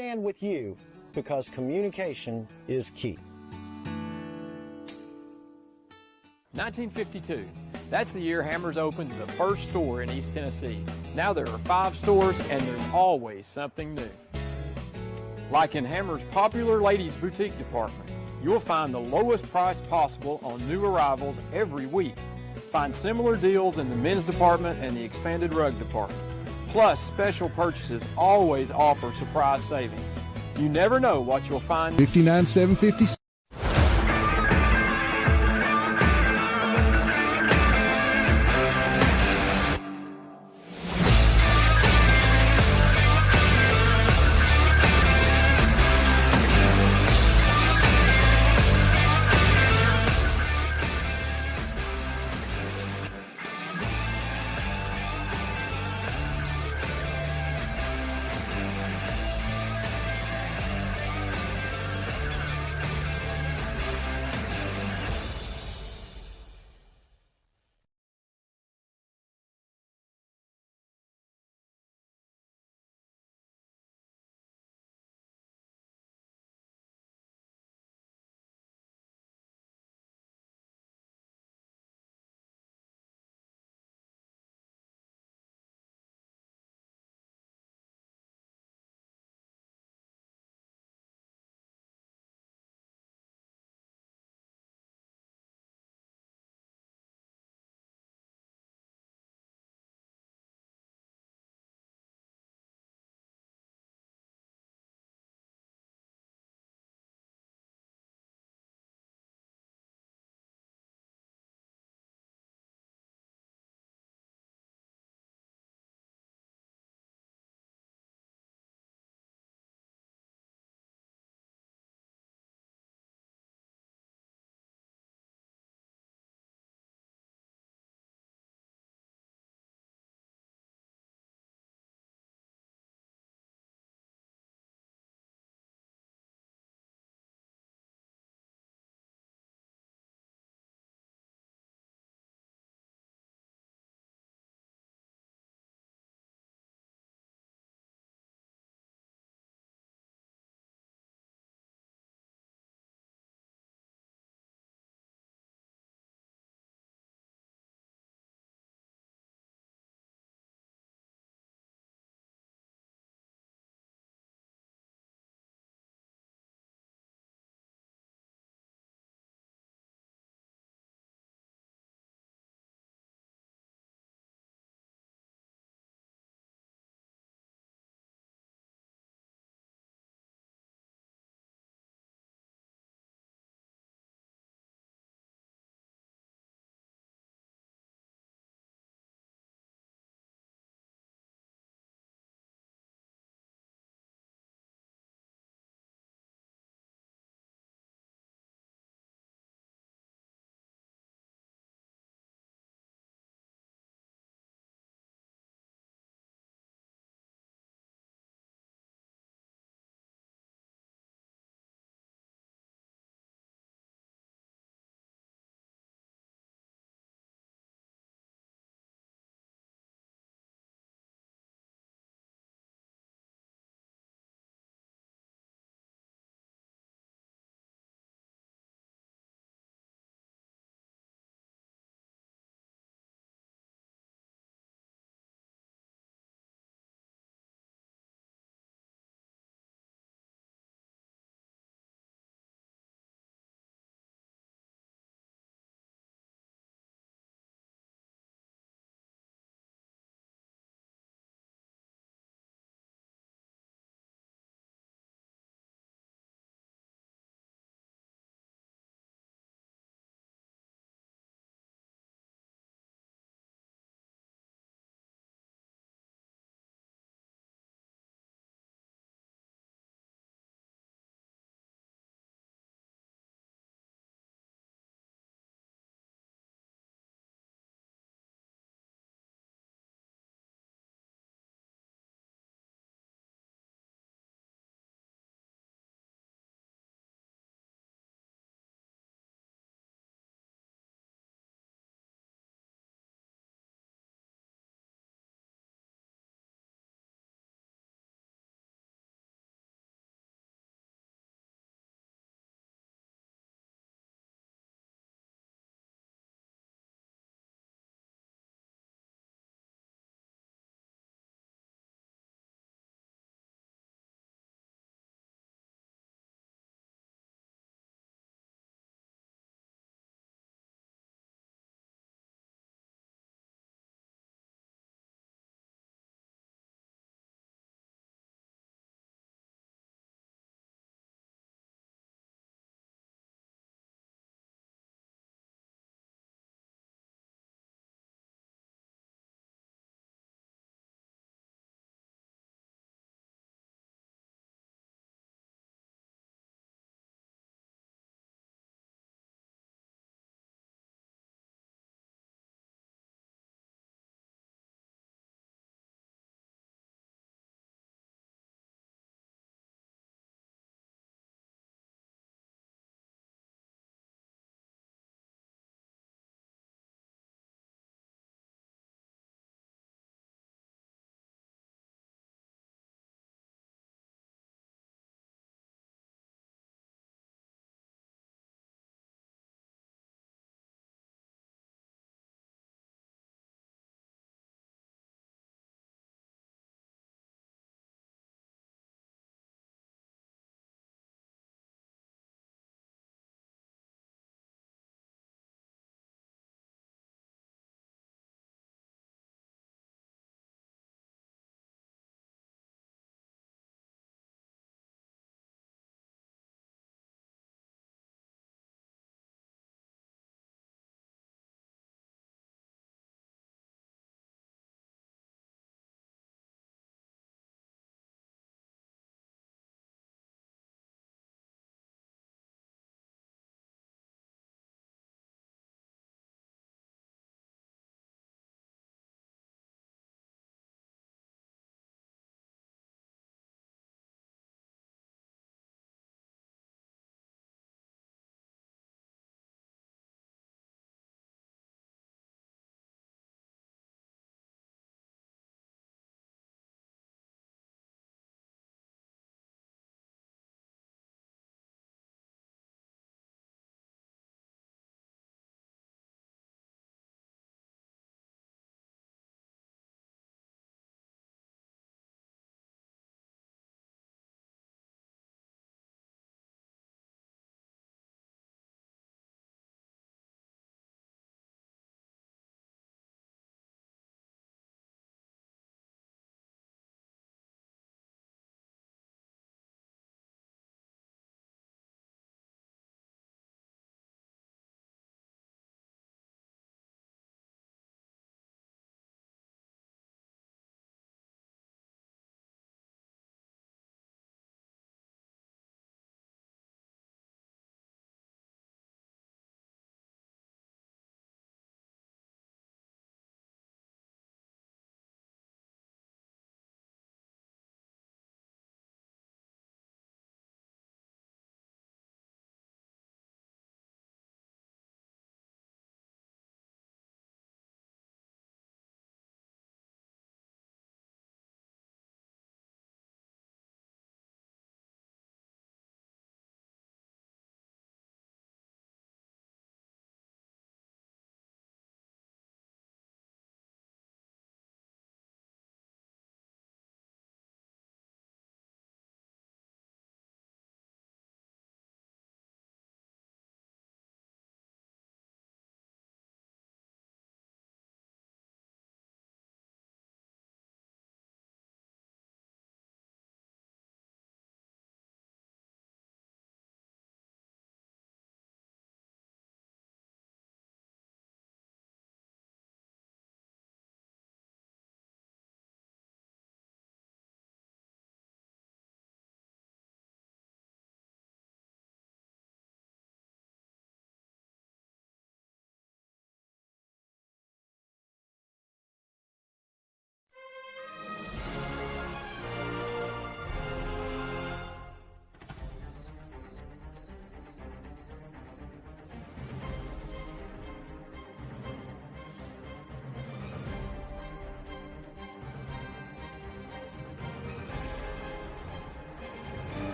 stand with you because communication is key. 1952. That's the year Hammers opened the first store in East Tennessee. Now there are 5 stores and there's always something new. Like in Hammers' popular ladies boutique department, you'll find the lowest price possible on new arrivals every week. Find similar deals in the men's department and the expanded rug department. Plus, special purchases always offer surprise savings. You never know what you'll find. 59,750.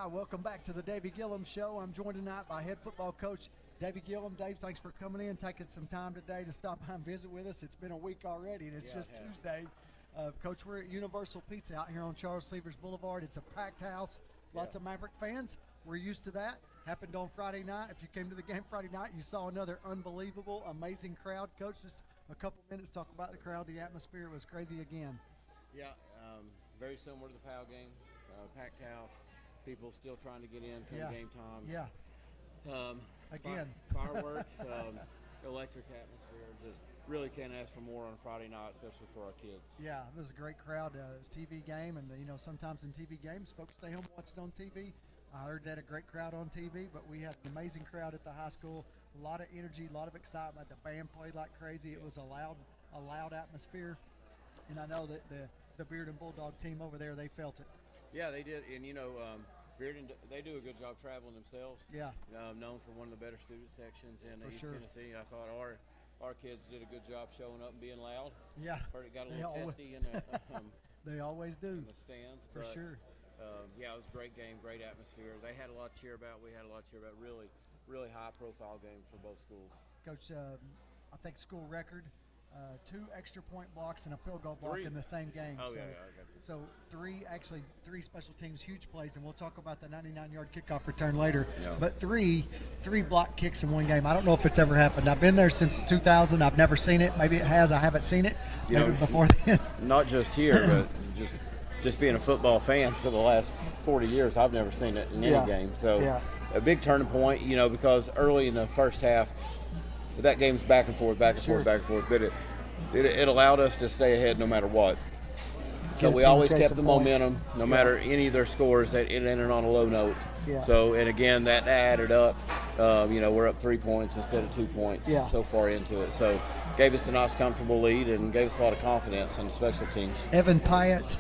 Hi, welcome back to the Davey Gillum Show. I'm joined tonight by head football coach Davey Gillum. Dave, thanks for coming in, taking some time today to stop by and visit with us. It's been a week already, and it's just Tuesday. Coach, we're at Universal Pizza out here on Charles Severs Boulevard. It's a packed house, lots of Maverick fans. We're used to that. Happened on Friday night. If you came to the game Friday night, you saw another unbelievable, amazing crowd. Coach, just a couple minutes talk about the crowd. The atmosphere was crazy again. Yeah, very similar to the PAL game. Packed house. People still trying to get in come game time. Yeah. Again. Fireworks, electric atmosphere. Just really can't ask for more on Friday night, especially for our kids. Yeah, it was a great crowd. It was a TV game, and sometimes in TV games, folks stay home watching on TV. I heard that a great crowd on TV, but we had an amazing crowd at the high school. A lot of energy, a lot of excitement. The band played like crazy. It was a loud atmosphere, and I know that the Bearden Bulldog team over there, they felt it. Yeah, they did, and Bearden, they do a good job traveling themselves. Yeah. Known for one of the better student sections in East Tennessee. I thought our kids did a good job showing up and being loud. Yeah. Heard it got a little testy in the they always do. In the stands. For sure. Yeah, it was a great game, great atmosphere. They had a lot to cheer about. We had a lot to cheer about. Really, really high-profile game for both schools. Coach, I think school record, 2 extra point blocks and a field goal block in the same game. Oh, so, yeah, I got you. So three special teams, huge plays, and we'll talk about the 99-yard kickoff return later. Yeah. But three block kicks in one game. I don't know if it's ever happened. I've been there since 2000. I've never seen it. Maybe it has. I haven't seen it. Maybe before then. Not just here, but just being a football fan for the last 40 years, I've never seen it in any game. So a big turning point, because early in the first half, that game's back and forth, but it allowed us to stay ahead no matter what. So we always kept the momentum, no matter any of their scores, that it ended on a low note. Yeah. So, and again, that added up. We're up 3 points instead of 2 points so far into it. So gave us a nice, comfortable lead and gave us a lot of confidence in the special teams. Evan Pyatt,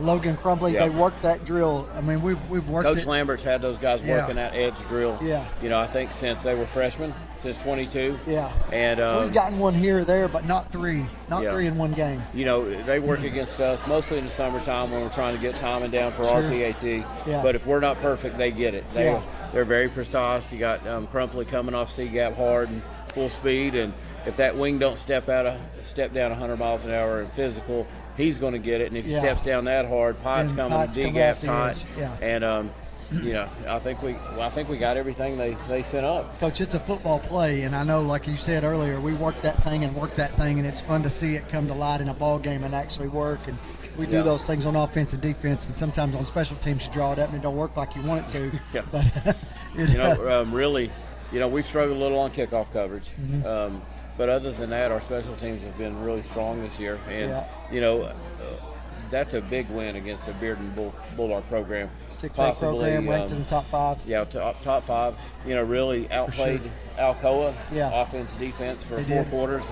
Logan Crumbly, they worked that drill. I mean, we've worked Coach Lambert's had those guys working that edge drill. Yeah. I think since they were freshmen, since 22. Yeah. And we've gotten one here or there, but not three. Not three in one game. They work against us mostly in the summertime when we're trying to get timing down for our PAT. Yeah. But if we're not perfect, they get it. They're very precise. You got Crumpler coming off C-gap hard and full speed, and if that wing don't step down 100 miles an hour in physical, he's going to get it. And if he steps down that hard, Pyatt's coming D-gap tight. And I think we got everything they sent up. Coach, it's a football play, and I know, like you said earlier, we worked that thing, and it's fun to see it come to light in a ball game and actually work. And we do those things on offense and defense, and sometimes on special teams you draw it up and it don't work like you want it to. But really, we've struggled a little on kickoff coverage. Mm-hmm. But other than that, our special teams have been really strong this year, and that's a big win against the Bearden Bulldog program. 6A program, ranked in the top 5. Yeah, top 5. Really outplayed Alcoa, offense, defense for 4 quarters,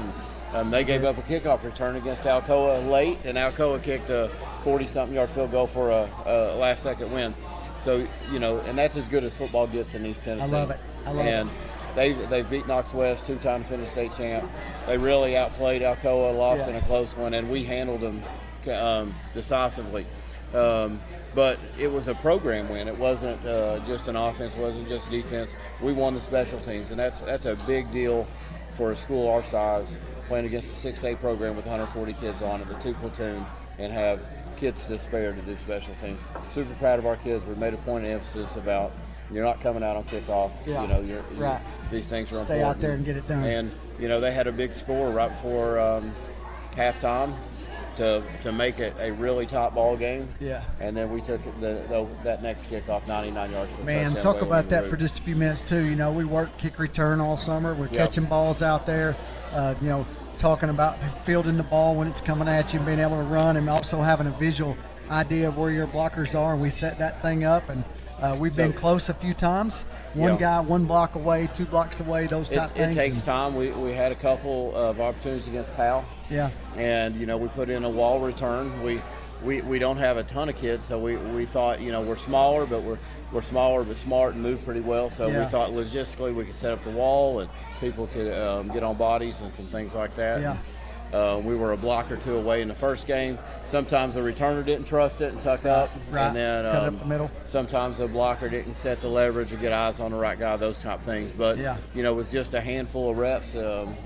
and they gave up a kickoff return against Alcoa late, and Alcoa kicked a 40-something yard field goal for a last-second win. So, and that's as good as football gets in East Tennessee. I love it. And they've beat Knox West 2-time defending state champ. They really outplayed Alcoa, lost in a close one, and we handled them decisively. But it was a program win. It wasn't just an offense, it wasn't just defense. We won the special teams, and that's a big deal for a school our size, playing against a 6A program with 140 kids on it, the 2 platoon, and have kids to spare to do special teams. Super proud of our kids. We made a point of emphasis about you're not coming out on kickoff. These things are important. Stay out there and get it done. And they had a big score right before halftime to make it a really top ball game. Yeah. And then we took that next kickoff 99 yards for Man, talk about that for just a few minutes too. We work kick return all summer. We're catching balls out there. Talking about fielding the ball when it's coming at you, and being able to run, and also having a visual idea of where your blockers are. And we set that thing up, and we've been close a few times. One guy, 1 block away, 2 blocks away, those type things. It takes time. We had a couple of opportunities against PAL. Yeah. And, we put in a wall return. We don't have a ton of kids, so we thought, we're smaller, but we're smaller but smart and move pretty well. So we thought logistically we could set up the wall and people could get on bodies and some things like that. Yeah. We were a block or two away in the first game. Sometimes the returner didn't trust it and tuck up. Right. And then Cut up the middle. sometimes the blocker didn't set the leverage or get eyes on the right guy, those type of things. But, with just a handful of reps,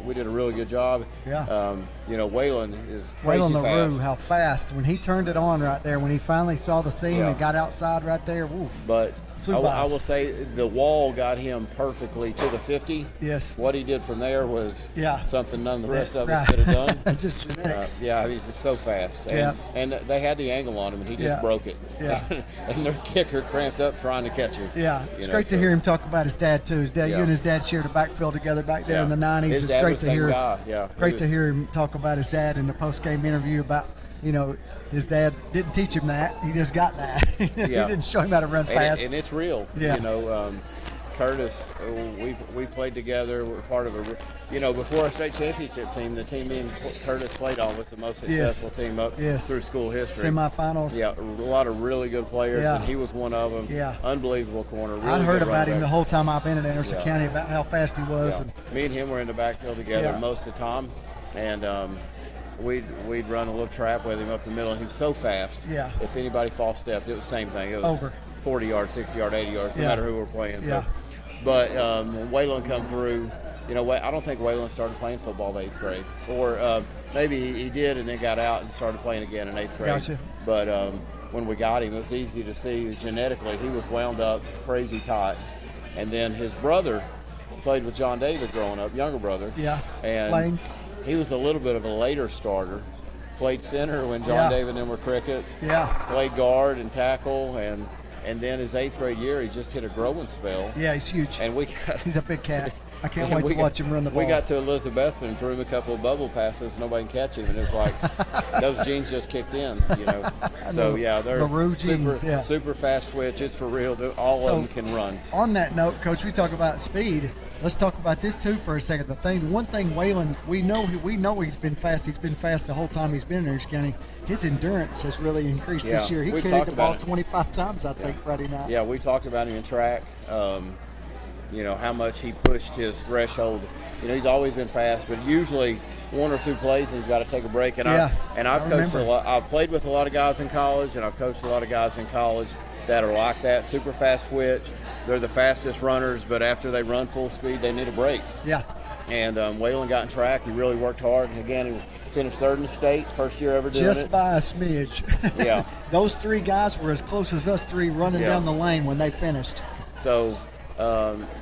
we did a really good job. Yeah. Waylon is crazy Waylon fast. LaRue, how fast. When he turned it on right there, when he finally saw the seam and got outside right there, woo. But Flew by I us. will say the wall got him perfectly to the 50. Yes. What he did from there was something none of the rest of us Right. could have done. It's just genetics. He's just so fast. And they had the angle on him, and he just broke it. Yeah. And their kicker cramped up trying to catch him. Yeah, it's great to hear him talk about his dad too. His dad, you and his dad shared a backfield together back there in the '90s. His It's dad great was to the same hear. guy. Yeah, great to hear him talk about his dad in the post-game interview about his dad didn't teach him that. He just got that. He didn't show him how to run fast. And it's real. Yeah. Curtis, we played together. We're part of before our state championship team, the team me and Curtis played on was the most successful team up through school history. Semifinals. Yeah, a lot of really good players, and he was one of them. Yeah. Unbelievable corner. Really I'd heard about him back. the whole time I've been in Anderson County about how fast he was. Yeah. And Me and him were in the backfield together most of the time, and we'd run a little trap with him up the middle, and he was so fast. Yeah. If anybody false stepped, it was the same thing. It was Over. 40 yards, 60 yards, 80 yards, no matter who we're playing. Yeah. So. But when Waylon come through, I don't think Waylon started playing football in 8th grade. Or maybe he did and then got out and started playing again in 8th grade. Gotcha. But when we got him, it was easy to see genetically he was wound up crazy tight. And then his brother played with John David growing up, younger brother. Yeah. And Lane. he was a little bit of a later starter. Played center when John David and them were Crickets. Yeah. Played guard and tackle, and then his 8th grade year, he just hit a growing spell. Yeah, he's huge. And he's a big cat. I can't wait to watch him run the ball. We got to Elizabeth and threw him a couple of bubble passes. Nobody can catch him, and it's like those genes just kicked in, So they're LaRue genes, super fast twitch. It's for real. All of them can run. On that note, Coach, we talk about speed. Let's talk about this too for a second. One thing, Waylon, we know he's been fast. He's been fast the whole time he's been in Anderson County. His endurance has really increased this year. He carried the ball 25 times, I think, Friday night. Yeah, we talked about him in track. How much he pushed his threshold. He's always been fast, but usually one or two plays and he's got to take a break. And I've coached a lot. I've played with a lot of guys in college, and I've coached a lot of guys in college that are like that, super fast twitch. They're the fastest runners, but after they run full speed, they need a break. Yeah. And Waylon got in track. He really worked hard. And again, he finished 3rd in the state, first year ever doing it. Just by a smidge. Yeah. Those 3 guys were as close as us 3 running down the lane when they finished. So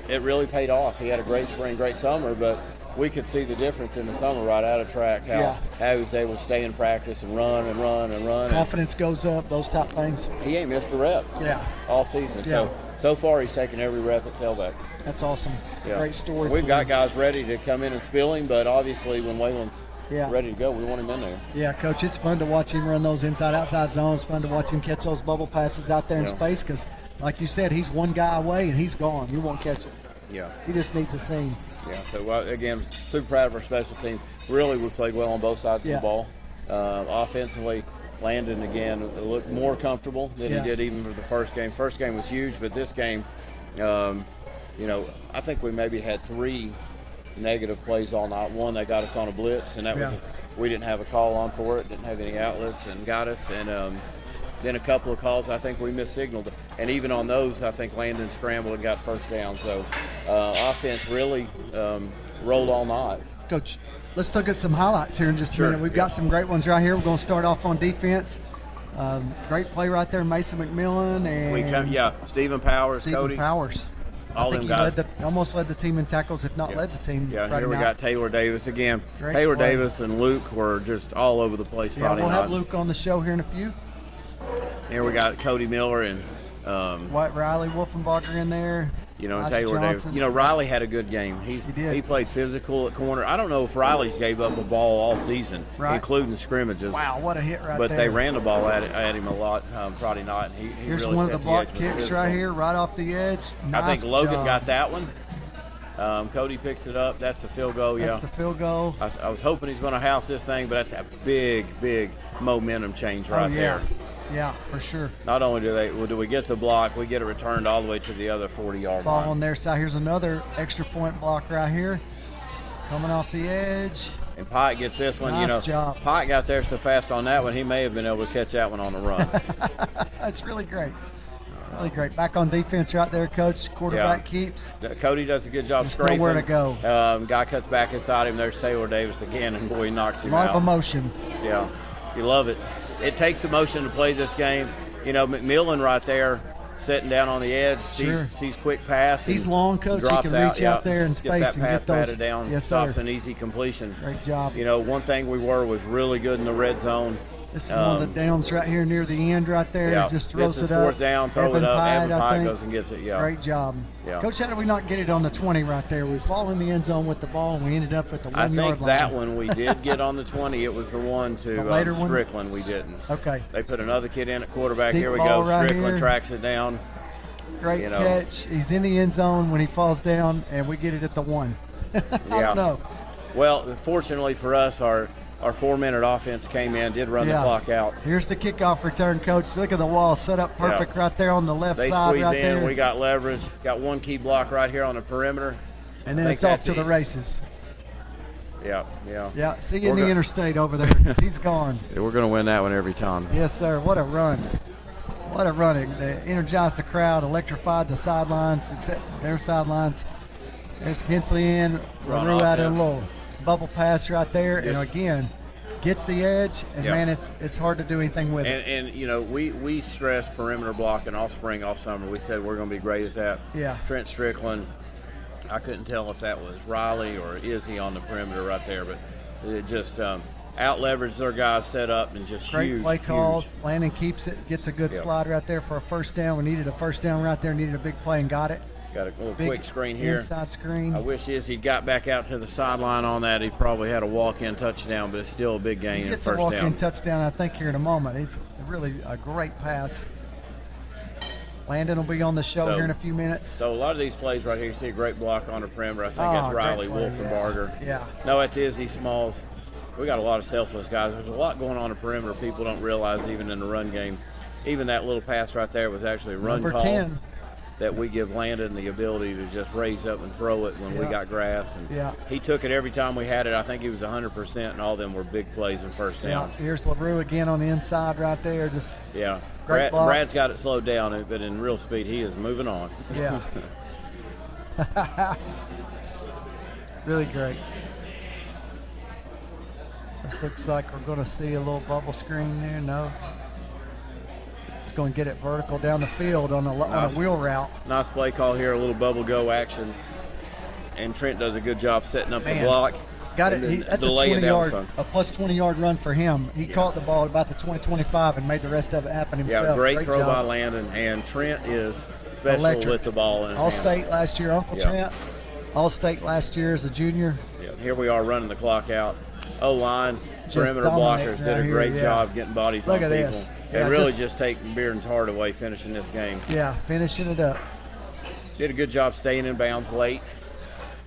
it really paid off. He had a great spring, great summer, but we could see the difference in the summer right out of track, how he was able to stay in practice and run and run and run. Confidence goes up, those type things. He ain't missed a rep all season. Yeah. So far he's taken every rep at tailback. That's awesome. Yeah. Great story. We've got guys ready to come in and spill him, but obviously when Waylon's ready to go, we want him in there. Yeah, Coach, it's fun to watch him run those inside-outside zones. Fun to watch him catch those bubble passes out there in space because, like you said, he's one guy away and he's gone. You won't catch it. Yeah. He just needs a seam. Yeah, so again, super proud of our special team. Really, we played well on both sides of the ball. Offensively, Landon, again, looked more comfortable than he did even for the first game. First game was huge, but this game, I think we maybe had 3 negative plays all night. One, they got us on a blitz, and that was we didn't have a call on for it, didn't have any outlets, and got us. And then a couple of calls, I think we missignaled. And even on those, I think Landon scrambled and got first down. So offense really rolled all night. Coach, let's look at some highlights here in just a minute. We've got some great ones right here. We're going to start off on defense. Great play right there, Mason McMillan and Stephen Powers, Cody. Powers. All them guys. He almost led the team in tackles, if not led the team. Yeah, Friday here we night. got Taylor Davis again. Great Taylor play. Davis and Luke were just all over the place Friday we'll night. have Luke on the show here in a few. Here we got Cody Miller and White Riley Wolfenbacher in there. and Taylor Davis. Riley had a good game. He played physical at corner. I don't know if Riley's gave up a ball all season, including scrimmages. Wow, what a hit right but there. But they ran the ball at him a lot Friday night. And he Here's really one of the block edge kicks right here, right off the edge. Nice I think Logan job. got that one. Cody picks it up. That's the field goal. That's the field goal. I was hoping he's going to house this thing, but that's a big momentum change right there. Yeah, for sure. Not only do we get the block, we get it returned all the way to the other 40-yard Ball line. on their side. Here's another extra point block right here. Coming off the edge. And Pike gets this one. Nice job. Pike got there so fast on that one, he may have been able to catch that one on the run. That's really great. Really great. Back on defense right there, Coach. Quarterback keeps. Cody does a good job There's scraping. nowhere to go. Guy cuts back inside him. There's Taylor Davis again, and boy, he knocks him A lot out. of emotion. Yeah, you love it. It takes emotion to play this game. McMillan right there, sitting down on the edge, sees quick pass. He's long, Coach. He drops can reach out there and space gets that pass and get those. batted down. Yes, stops sir. an easy completion. Great job. One thing we was really good in the red zone. This is one of the downs right here near the end right there. Yeah. Just throws this is it up. fourth down, throw Evan it up. Pyatt, Evan I Pyatt think. goes and gets it. Yeah. Great job. Yeah. Coach, how did we not get it on the 20 right there? We fall in the end zone with the ball, and we ended up at the 1 yard line. I think that one we did get on the 20. It was the one to later one? Strickland we didn't. Okay. They put another kid in at quarterback. Deep Here we ball go. right Strickland here. tracks it down. Great catch. He's in the end zone when he falls down, and we get it at the 1. I don't know. Well, fortunately for us, our 4-minute offense came in, did run the clock out. Here's the kickoff return, Coach. Look at the wall set up perfect right there on the left they side squeeze right in. there. We got leverage. Got one key block right here on the perimeter. And then it's off to the races. Yeah. Yeah, see you in the interstate over there because he's gone. We're going to win that one every time. Yes, sir. What a run. What a run. They energized the crowd, electrified the sidelines, except their sidelines. There's Hensley in, LaRue out in low. Bubble pass right there, and again, gets the edge, and man, it's hard to do anything with it. And we stress perimeter blocking all spring, all summer. We said we're going to be great at that. Yeah. Trent Strickland, I couldn't tell if that was Riley or Izzy on the perimeter right there, but it just out leveraged their guys set up and just great play call. Landon keeps it, gets a good slide right there for a first down. We needed a first down right there, needed a big play and got it. Got a little Big quick screen here. Inside screen. I wish Izzy got back out to the sideline on that. He probably had a walk-in touchdown, but it's still a big gain. He gets first a walk-in down. touchdown, I think, here in a moment. It's really a great pass. Landon will be on the show here in a few minutes. So a lot of these plays right here, you see a great block on the perimeter. I think that's Riley Wolfenbarger. Yeah. No, it's Izzy Smalls. We got a lot of selfless guys. There's a lot going on the perimeter people don't realize even in the run game. Even that little pass right there was actually a run Number call 10. that we give Landon the ability to just raise up and throw it when we got grass. And he took it every time we had it. I think he was 100%, and all of them were big plays and first down. Yeah. Here's LaRue again on the inside right there. Just Brad's got it slowed down, but in real speed, he is moving on. Yeah. Really great. This looks like we're going to see a little bubble screen there. No. It's going to get it vertical down the field on a wheel route. Nice play call here, a little bubble go action. And Trent does a good job setting up the block. Got it. That's a 20-yard, a plus 20-yard run for him. He caught the ball at about the 20-25 and made the rest of it happen himself. Yeah, great throw by Landon. And Trent is special with the ball in his hand. All-State last year, Uncle Trent. All-State last year as a junior. Yeah, here we are running the clock out. O-line, perimeter blockers did a great job getting bodies on people. Look at this. They really just take Bearden's heart away finishing this game. Yeah, finishing it up. Did a good job staying in bounds late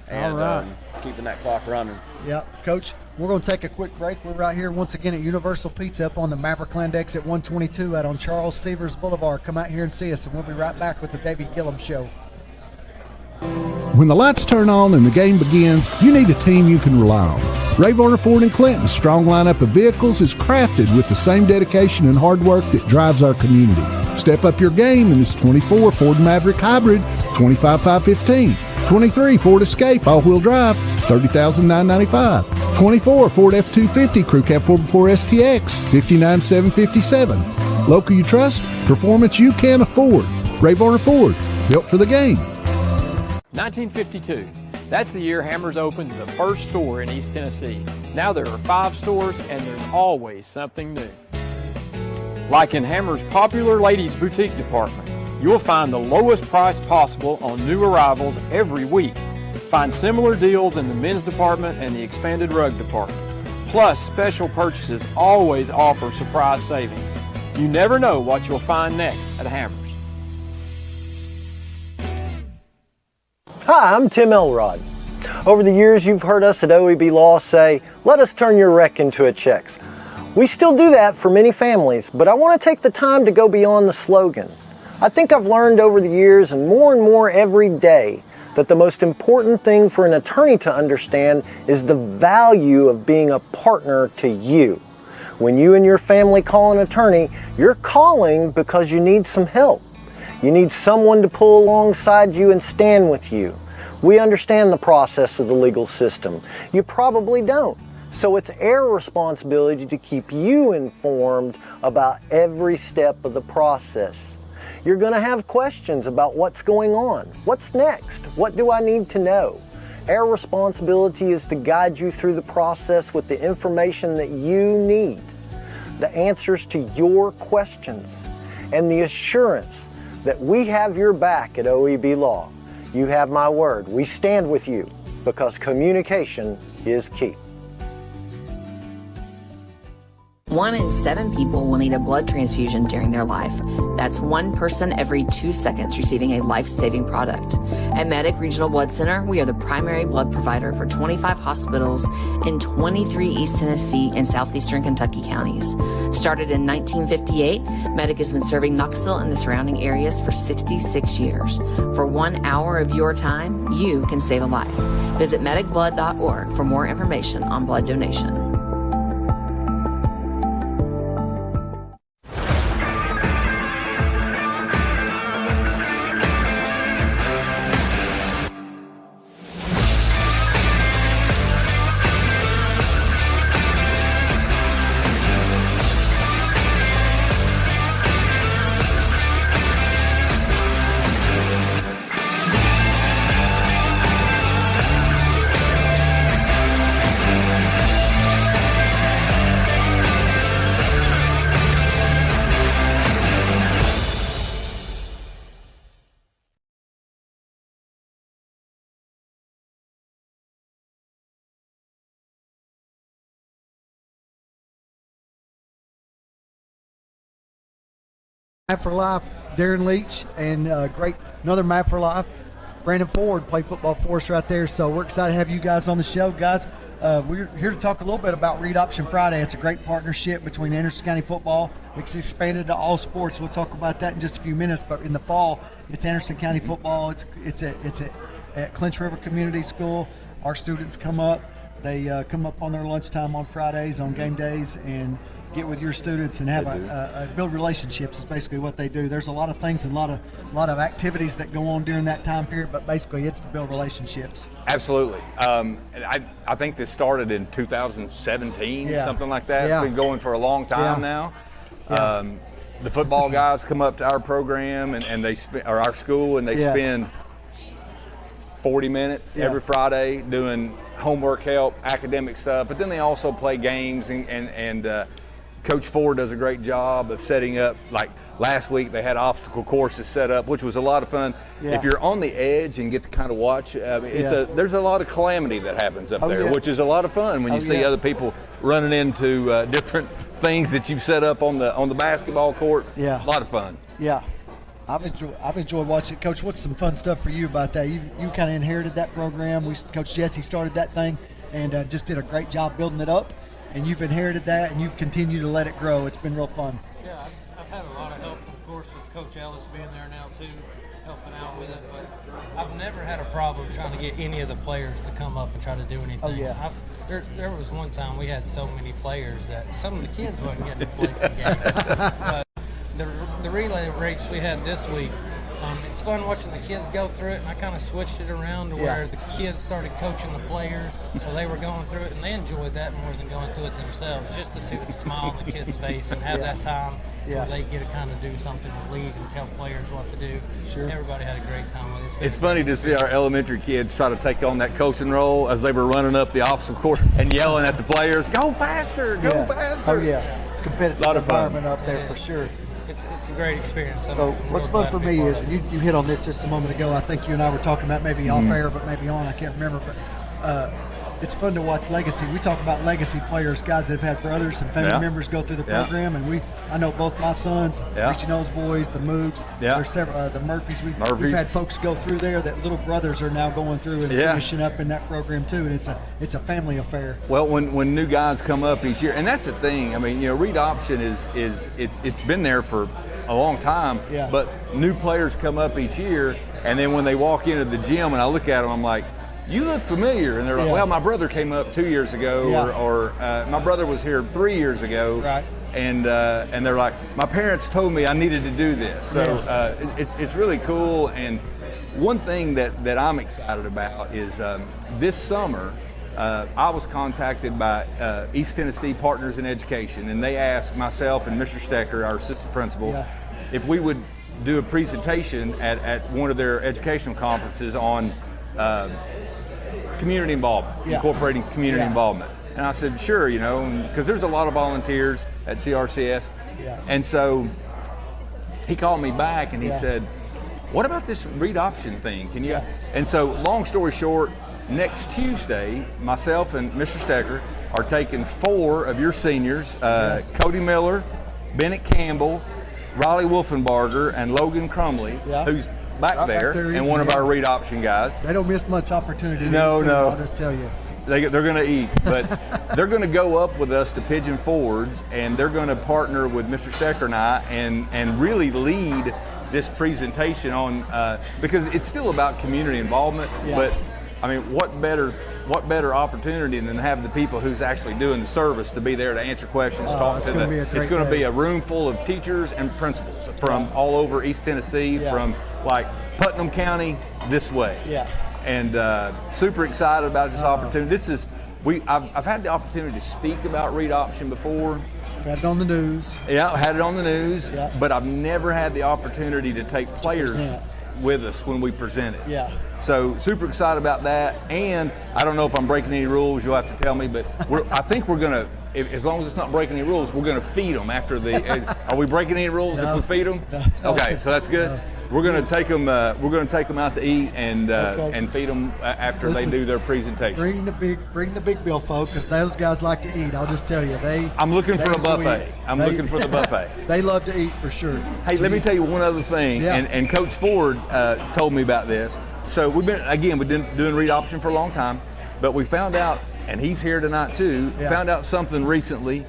and keeping that clock running. Yep. Coach, we're going to take a quick break. We're right here once again at Universal Pizza up on the Maverickland exit 122 out on Charles Severs Boulevard. Come out here and see us, and we'll be right back with the Davey Gillum Show. When the lights turn on and the game begins, you need a team you can rely on. Ray Varner Ford and Clinton's strong lineup of vehicles is crafted with the same dedication and hard work that drives our community. Step up your game in this 24 Ford Maverick Hybrid, 25,515. 23 Ford Escape all-wheel drive, $30,995. 24 Ford F-250 Crew Cab 4x4 STX, $59,757. Local you trust, performance you can afford. Ray Varner Ford, built for the game. 1952. That's the year Hammers opened the first store in East Tennessee. Now there are 5 stores and there's always something new. Like in Hammers' popular ladies boutique department, you'll find the lowest price possible on new arrivals every week. Find similar deals in the men's department and the expanded rug department. Plus, special purchases always offer surprise savings. You never know what you'll find next at Hammers. Hi, I'm Tim Elrod. Over the years, you've heard us at OEB Law say, let us turn your wreck into a check. We still do that for many families, but I want to take the time to go beyond the slogan. I think I've learned over the years and more every day But the most important thing for an attorney to understand is the value of being a partner to you. When you and your family call an attorney, you're calling because you need some help. You need someone to pull alongside you and stand with you. We understand the process of the legal system. You probably don't. So it's our responsibility to keep you informed about every step of the process. You're going to have questions about what's going on. What's next? What do I need to know? Our responsibility is to guide you through the process with the information that you need, the answers to your questions, and the assurance that we have your back at OEB Law. You have my word. We stand with you because communication is key. 1 in 7 people will need a blood transfusion during their life. That's 1 person every 2 seconds receiving a life-saving product. At Medic Regional Blood Center, we are the primary blood provider for 25 hospitals in 23 East Tennessee and southeastern Kentucky counties. Started in 1958, Medic has been serving Knoxville and the surrounding areas for 66 years. For 1 hour of your time, you can save a life. Visit medicblood.org for more information on blood donation. Map for Life, Darren Leach, and another Map for Life, Brandon Ford, played football for us right there. So we're excited to have you guys on the show, guys. We're here to talk a little bit about Read Option Friday. It's a great partnership between Anderson County football. It's expanded to all sports. We'll talk about that in just a few minutes. But in the fall, it's Anderson County football. It's at Clinch River Community School. Our students come up. They come up on their lunchtime on Fridays, on game days, and get with your students and have build relationships is basically what they do. There's a lot of things and a lot of activities that go on during that time period, but basically it's to build relationships. Absolutely. I think this started in 2017, something like that. Yeah. It's been going for a long time now. Yeah. The football guys come up to our program and they or our school, and they spend 40 minutes every Friday doing homework help, academic stuff, but then they also play games and Coach Ford does a great job of setting up. Like last week, they had obstacle courses set up, which was a lot of fun. Yeah. If you're on the edge and get to kind of watch, there's a lot of calamity that happens up there, which is a lot of fun when you see other people running into different things that you've set up on the basketball court. Yeah, a lot of fun. Yeah, I've enjoyed watching it. Coach, what's some fun stuff for you about that? You kind of inherited that program. Coach Jesse started that thing and just did a great job building it up. And you've inherited that, and you've continued to let it grow. It's been real fun. Yeah, I've had a lot of help, of course, with Coach Ellis being there now, too, helping out with it. But I've never had a problem trying to get any of the players to come up and try to do anything. Oh, yeah. There was one time we had so many players that some of the kids wasn't getting to play some games. But the relay race we had this week, it's fun watching the kids go through it, and I kind of switched it around to where the kids started coaching the players, so they were going through it, and they enjoyed that more than going through it themselves, just to see the smile on the kid's face and have that time where they get to kind of do something to lead and tell players what to do. Sure. Everybody had a great time with it. It's funny to see our elementary kids try to take on that coaching role as they were running up the obstacle course and yelling at the players, "Go faster, go faster!" Oh yeah, it's a competitive environment up there for sure. It's a great experience. So what's fun for me is, and you hit on this just a moment ago, I think you and I were talking about maybe off air, but maybe on, I can't remember, but it's fun to watch legacy. We talk about legacy players, guys that have had brothers and family members go through the program, and I know both my sons, Richie Knowles boys, the Moogs, there's several, the Murphys. We've had folks go through there that little brothers are now going through and finishing up in that program too, and it's a family affair. Well, when new guys come up each year, and that's the thing. I mean, Read Option it's been there for a long time, but new players come up each year, and then when they walk into the gym and I look at them, I'm like, you look familiar. And they're like, well, my brother came up 2 years ago, or my brother was here 3 years ago. Right. And they're like, my parents told me I needed to do this. So it's really cool. And one thing that I'm excited about is this summer, I was contacted by East Tennessee Partners in Education, and they asked myself and Mr. Stecker, our assistant principal, if we would do a presentation at one of their educational conferences on community involvement, incorporating community involvement. And I said, sure, you know, because there's a lot of volunteers at CRCS. And so he called me back and he said, what about this read-option thing? Can you? And so, long story short, next Tuesday, myself and Mr. Stecker are taking 4 of your seniors, Cody Miller, Bennett Campbell, Riley Wolfenbarger, and Logan Crumley, who's back there, and one of our read option guys. They don't miss much opportunity. No. I'll just tell you. They're going to eat, but they're going to go up with us to Pigeon Forge, and they're going to partner with Mr. Stecker and I and really lead this presentation on, because it's still about community involvement, but I mean, what better opportunity than to have the people who's actually doing the service to be there to answer questions, talk to them. It's going to be a room full of teachers and principals from all over East Tennessee, from like Putnam County this way. And super excited about this opportunity. I've had the opportunity to speak about read option before. Had it on the news. Yeah, I had it on the news, but I've never had the opportunity to take players with us when we present it. So super excited about that. And I don't know if I'm breaking any rules, you'll have to tell me, but I think we're going to, as long as it's not breaking any rules, we're going to feed them after the, are we breaking any rules if we feed them? Okay, so that's good. We're going to take them. We're going to take them out to eat and feed them after they do their presentation. Bring the big bill, folks, because those guys like to eat. I'll just tell you, I'm looking for a buffet. I'm looking for the buffet. They love to eat for sure. Hey, let me tell you one other thing. And Coach Ford told me about this. So we've been doing read option for a long time, but we found out, and he's here tonight too. Found out something recently.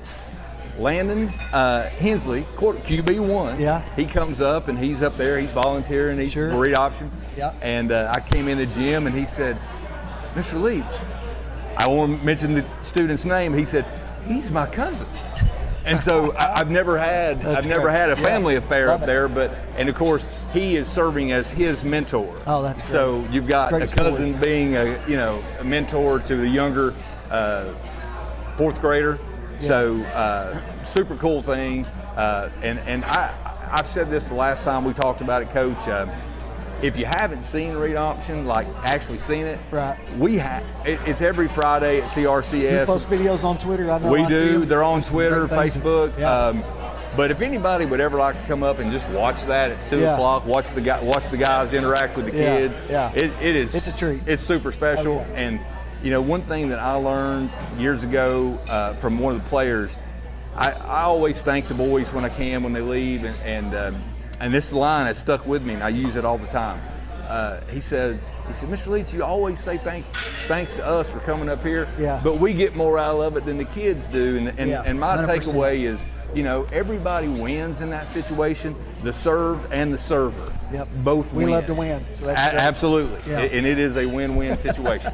Landon Hensley, QB1, he comes up and he's up there, he's volunteering, he's read option. And I came in the gym and he said, Mr. Leach, I won't mention the student's name, he said, he's my cousin. And so I've never had a family affair up there, and of course he is serving as his mentor. Oh, that's great. So you've got a cousin being a mentor to the younger 4th grader. So super cool thing, and I've said this the last time we talked about it, Coach. If you haven't seen read option, like actually seen it, we have. It's every Friday at CRCS. You post videos on Twitter. I know we do. They're on Twitter, Facebook. But if anybody would ever like to come up and just watch that at 2 o'clock, watch the guys interact with the kids. It's a treat. It's super special. And you know, one thing that I learned years ago from one of the players, I always thank the boys when I can when they leave, and this line has stuck with me, and I use it all the time. He said, Mr. Leach, you always say thanks to us for coming up here, but we get more out of it than the kids do. And my 100%. Takeaway is, you know, everybody wins in that situation. The served and the server both win. We love to win. So that's absolutely, and it is a win-win situation.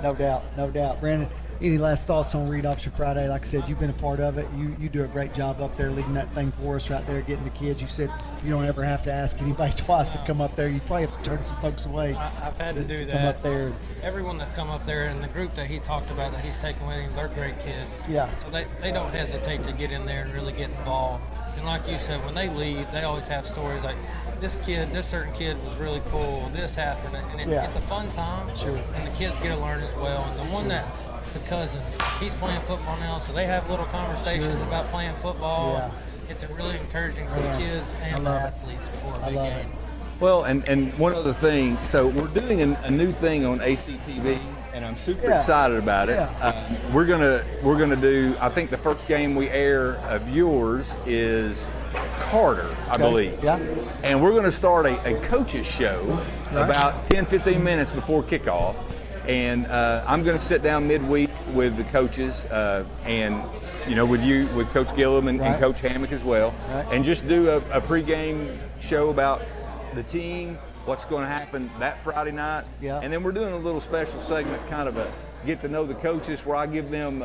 No doubt. Brandon, any last thoughts on Read Option Friday? Like I said, you've been a part of it. You do a great job up there leading that thing for us right there, getting the kids. You said you don't ever have to ask anybody twice to come up there. You probably have to turn some folks away. I've had to do that. Come up there. Everyone that come up there and the group that he talked about that he's taking with him, they're great kids. So they don't hesitate to get in there and really get involved. And like you said, when they leave, they always have stories like, this certain kid was really cool, this happened, and it's a fun time. And the kids get to learn as well. And the the cousin, he's playing football now, so they have little conversations about playing football. It's really encouraging for the kids and the athletes before a big game. Well, and one other thing, so we're doing a new thing on ACTV, and I'm super excited about it. We're gonna do, I think the first game we air of yours is Carter, I believe. And we're gonna start a coaches show about 10-15 minutes before kickoff. And I'm going to sit down midweek with the coaches and with Coach Gillum and Right. Coach Hammock as well, Right. and just do a pregame show about the team, what's going to happen that Friday night, Yeah. and then we're doing a little special segment, kind of a get to know the coaches, where I give them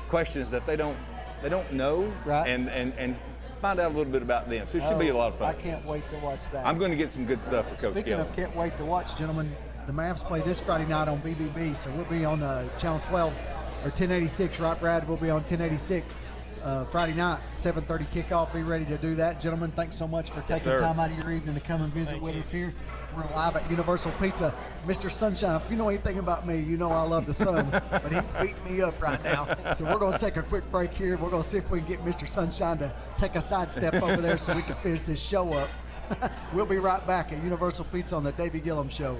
questions that they don't know, Right. and find out a little bit about them. So it should be a lot of fun. I can't wait to watch that. I'm going to get some good stuff for Coach Speaking Gillum. of can't wait to watch, gentlemen, the Mavs play this Friday night on BBB, so we'll be on Channel 12 or 1086, right, Brad? We'll be on 1086 Friday night, 7:30 kickoff. Be ready to do that. Gentlemen, thanks so much for taking sir. time out of your evening to come and visit with us here. We're live at Universal Pizza. Mr. Sunshine, if you know anything about me, you know I love the sun, but he's beating me up right now. So we're going to take a quick break here. We're going to see if we can get Mr. Sunshine to take a sidestep over there so we can finish this show up. We'll be right back at Universal Pizza on the Davey Gillum Show.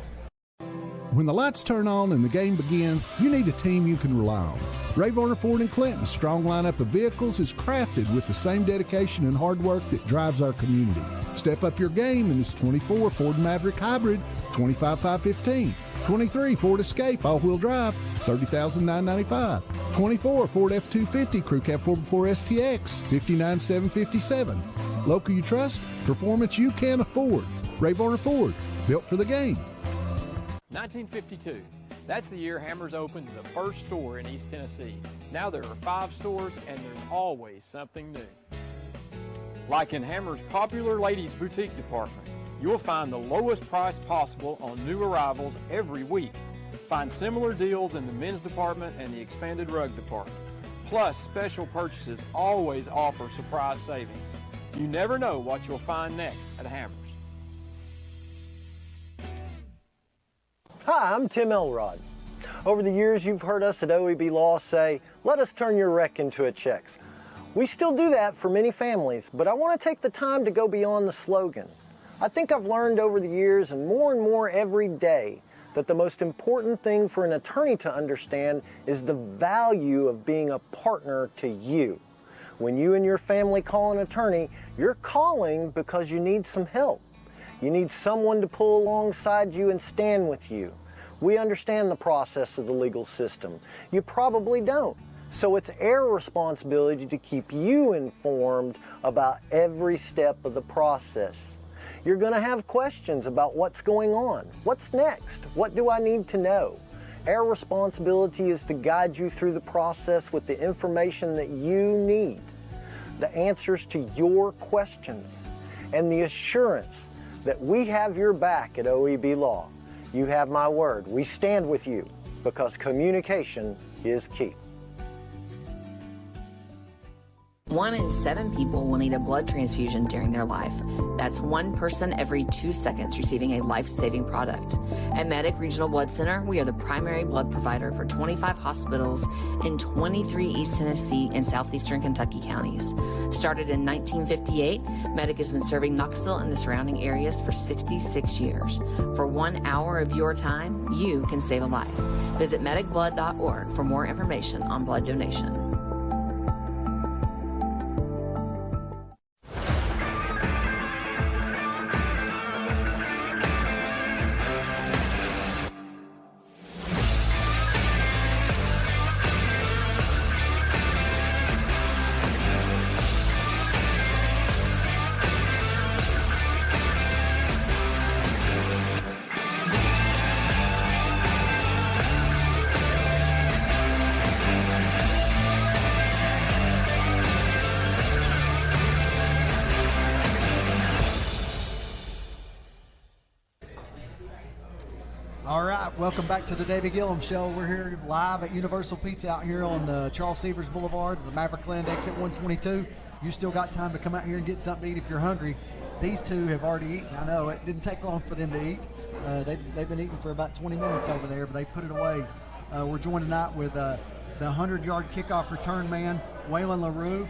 When the lights turn on and the game begins, you need a team you can rely on. Ray Varner Ford and Clinton's strong lineup of vehicles is crafted with the same dedication and hard work that drives our community. Step up your game in this 24 Ford Maverick Hybrid, $25,515. 23 Ford Escape all-wheel drive, $30,995. 24 Ford F-250 Crew Cab 4x4 STX, $59,757. Local you trust, performance you can afford. Ray Varner Ford, built for the game. 1952. That's the year Hammers opened the first store in East Tennessee. Now there are 5 stores and there's always something new. Like in Hammers' popular ladies boutique department, you'll find the lowest price possible on new arrivals every week. Find similar deals in the men's department and the expanded rug department. Plus, special purchases always offer surprise savings. You never know what you'll find next at Hammers. Hi, I'm Tim Elrod. Over the years, you've heard us at OEB Law say, let us turn your wreck into a check. We still do that for many families, but I want to take the time to go beyond the slogan. I think I've learned over the years, and more every day, that the most important thing for an attorney to understand is the value of being a partner to you. When you and your family call an attorney, you're calling because you need some help. You need someone to pull alongside you and stand with you. We understand the process of the legal system. You probably don't. So it's our responsibility to keep you informed about every step of the process. You're going to have questions about what's going on. What's next? What do I need to know? Our responsibility is to guide you through the process with the information that you need, the answers to your questions, and the assurance that we have your back at OEB Law. You have my word. We stand with you because communication is key. 1 in 7 people will need a blood transfusion during their life. That's 1 person every 2 seconds receiving a life-saving product. At Medic Regional Blood Center, we are the primary blood provider for 25 hospitals in 23 East Tennessee and southeastern Kentucky counties. Started in 1958, Medic has been serving Knoxville and the surrounding areas for 66 years. For 1 hour of your time, you can save a life. Visit medicblood.org for more information on blood donation. All right, welcome back to the Davey Gillum Show. We're here live at Universal Pizza out here on Charles Severs Boulevard, the Maverick Land exit 122. You still got time to come out here and get something to eat if you're hungry. These two have already eaten. I know it didn't take long for them to eat. They've been eating for about 20 minutes over there, but they put it away. We're joined tonight with the 100-yard kickoff return man, Waylon LaRue.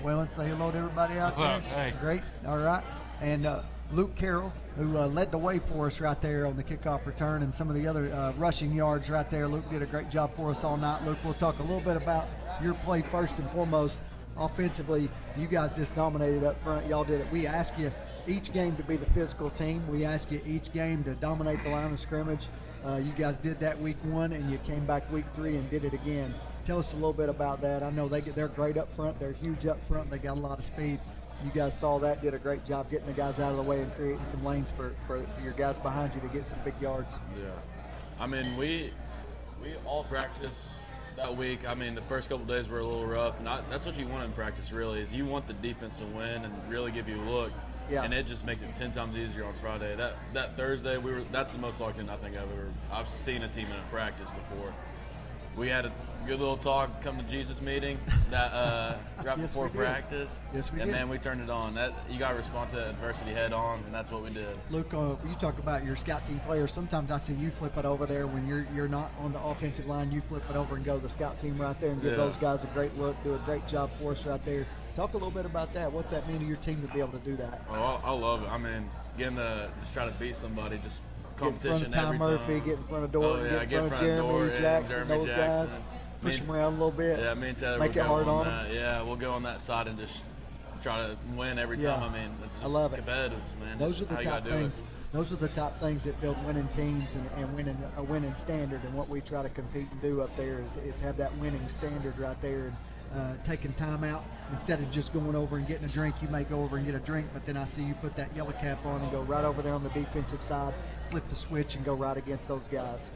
Waylon, say hello to everybody out there. What's up? Hey. Great. All right. And Luke Carroll, who led the way for us right there on the kickoff return and some of the other rushing yards right there. Luke did a great job for us all night. Luke, we'll talk a little bit about your play first and foremost. Offensively, you guys just dominated up front. Y'all did it. We ask you each game to be the physical team. We ask you each game to dominate the line of scrimmage. You guys did that week 1, and you came back week 3 and did it again. Tell us a little bit about that. I know they're great up front. They're huge up front. They got a lot of speed. You guys saw that, did a great job getting the guys out of the way and creating some lanes for your guys behind you to get some big yards. Yeah. I mean, we all practice that week. I mean, the first couple days were a little rough, and that's what you want in practice, really, is you want the defense to win and really give you a look. Yeah. And it just makes it 10 times easier on Friday. That Thursday, that's the most locked in I think I've seen a team in a practice before. We had a good little talk, come to Jesus meeting that right yes, before practice. Yes, we did. And man, we turned it on. You got to respond to that adversity head on, and that's what we did. Luke, you talk about your scout team players. Sometimes I see you flip it over there when you're not on the offensive line. You flip it over and go to the scout team right there and give those guys a great look, do a great job for us right there. Talk a little bit about that. What's that mean to your team to be able to do that? Oh, I love it. I mean, getting to just try to beat somebody, just competition get in front of Tom Murphy, get in front of Dorton, get in front of Jeremy Jackson, those guys. Push them around a little bit. Yeah, me and Taylor make it hard on them. Yeah, we'll go on that side and just try to win every time. I mean, it's just I love competitive, man. Those are the top things. Those are the top things that build winning teams and winning a winning standard. And what we try to compete and do up there is have that winning standard right there. And taking time out instead of just going over and getting a drink. You may go over and get a drink, but then I see you put that yellow cap on and go right over there on the defensive side, flip the switch, and go right against those guys.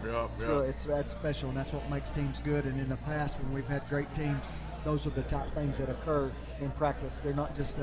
That's special, and that's what makes teams good. And in the past, when we've had great teams, those are the top things that occur in practice. They're not just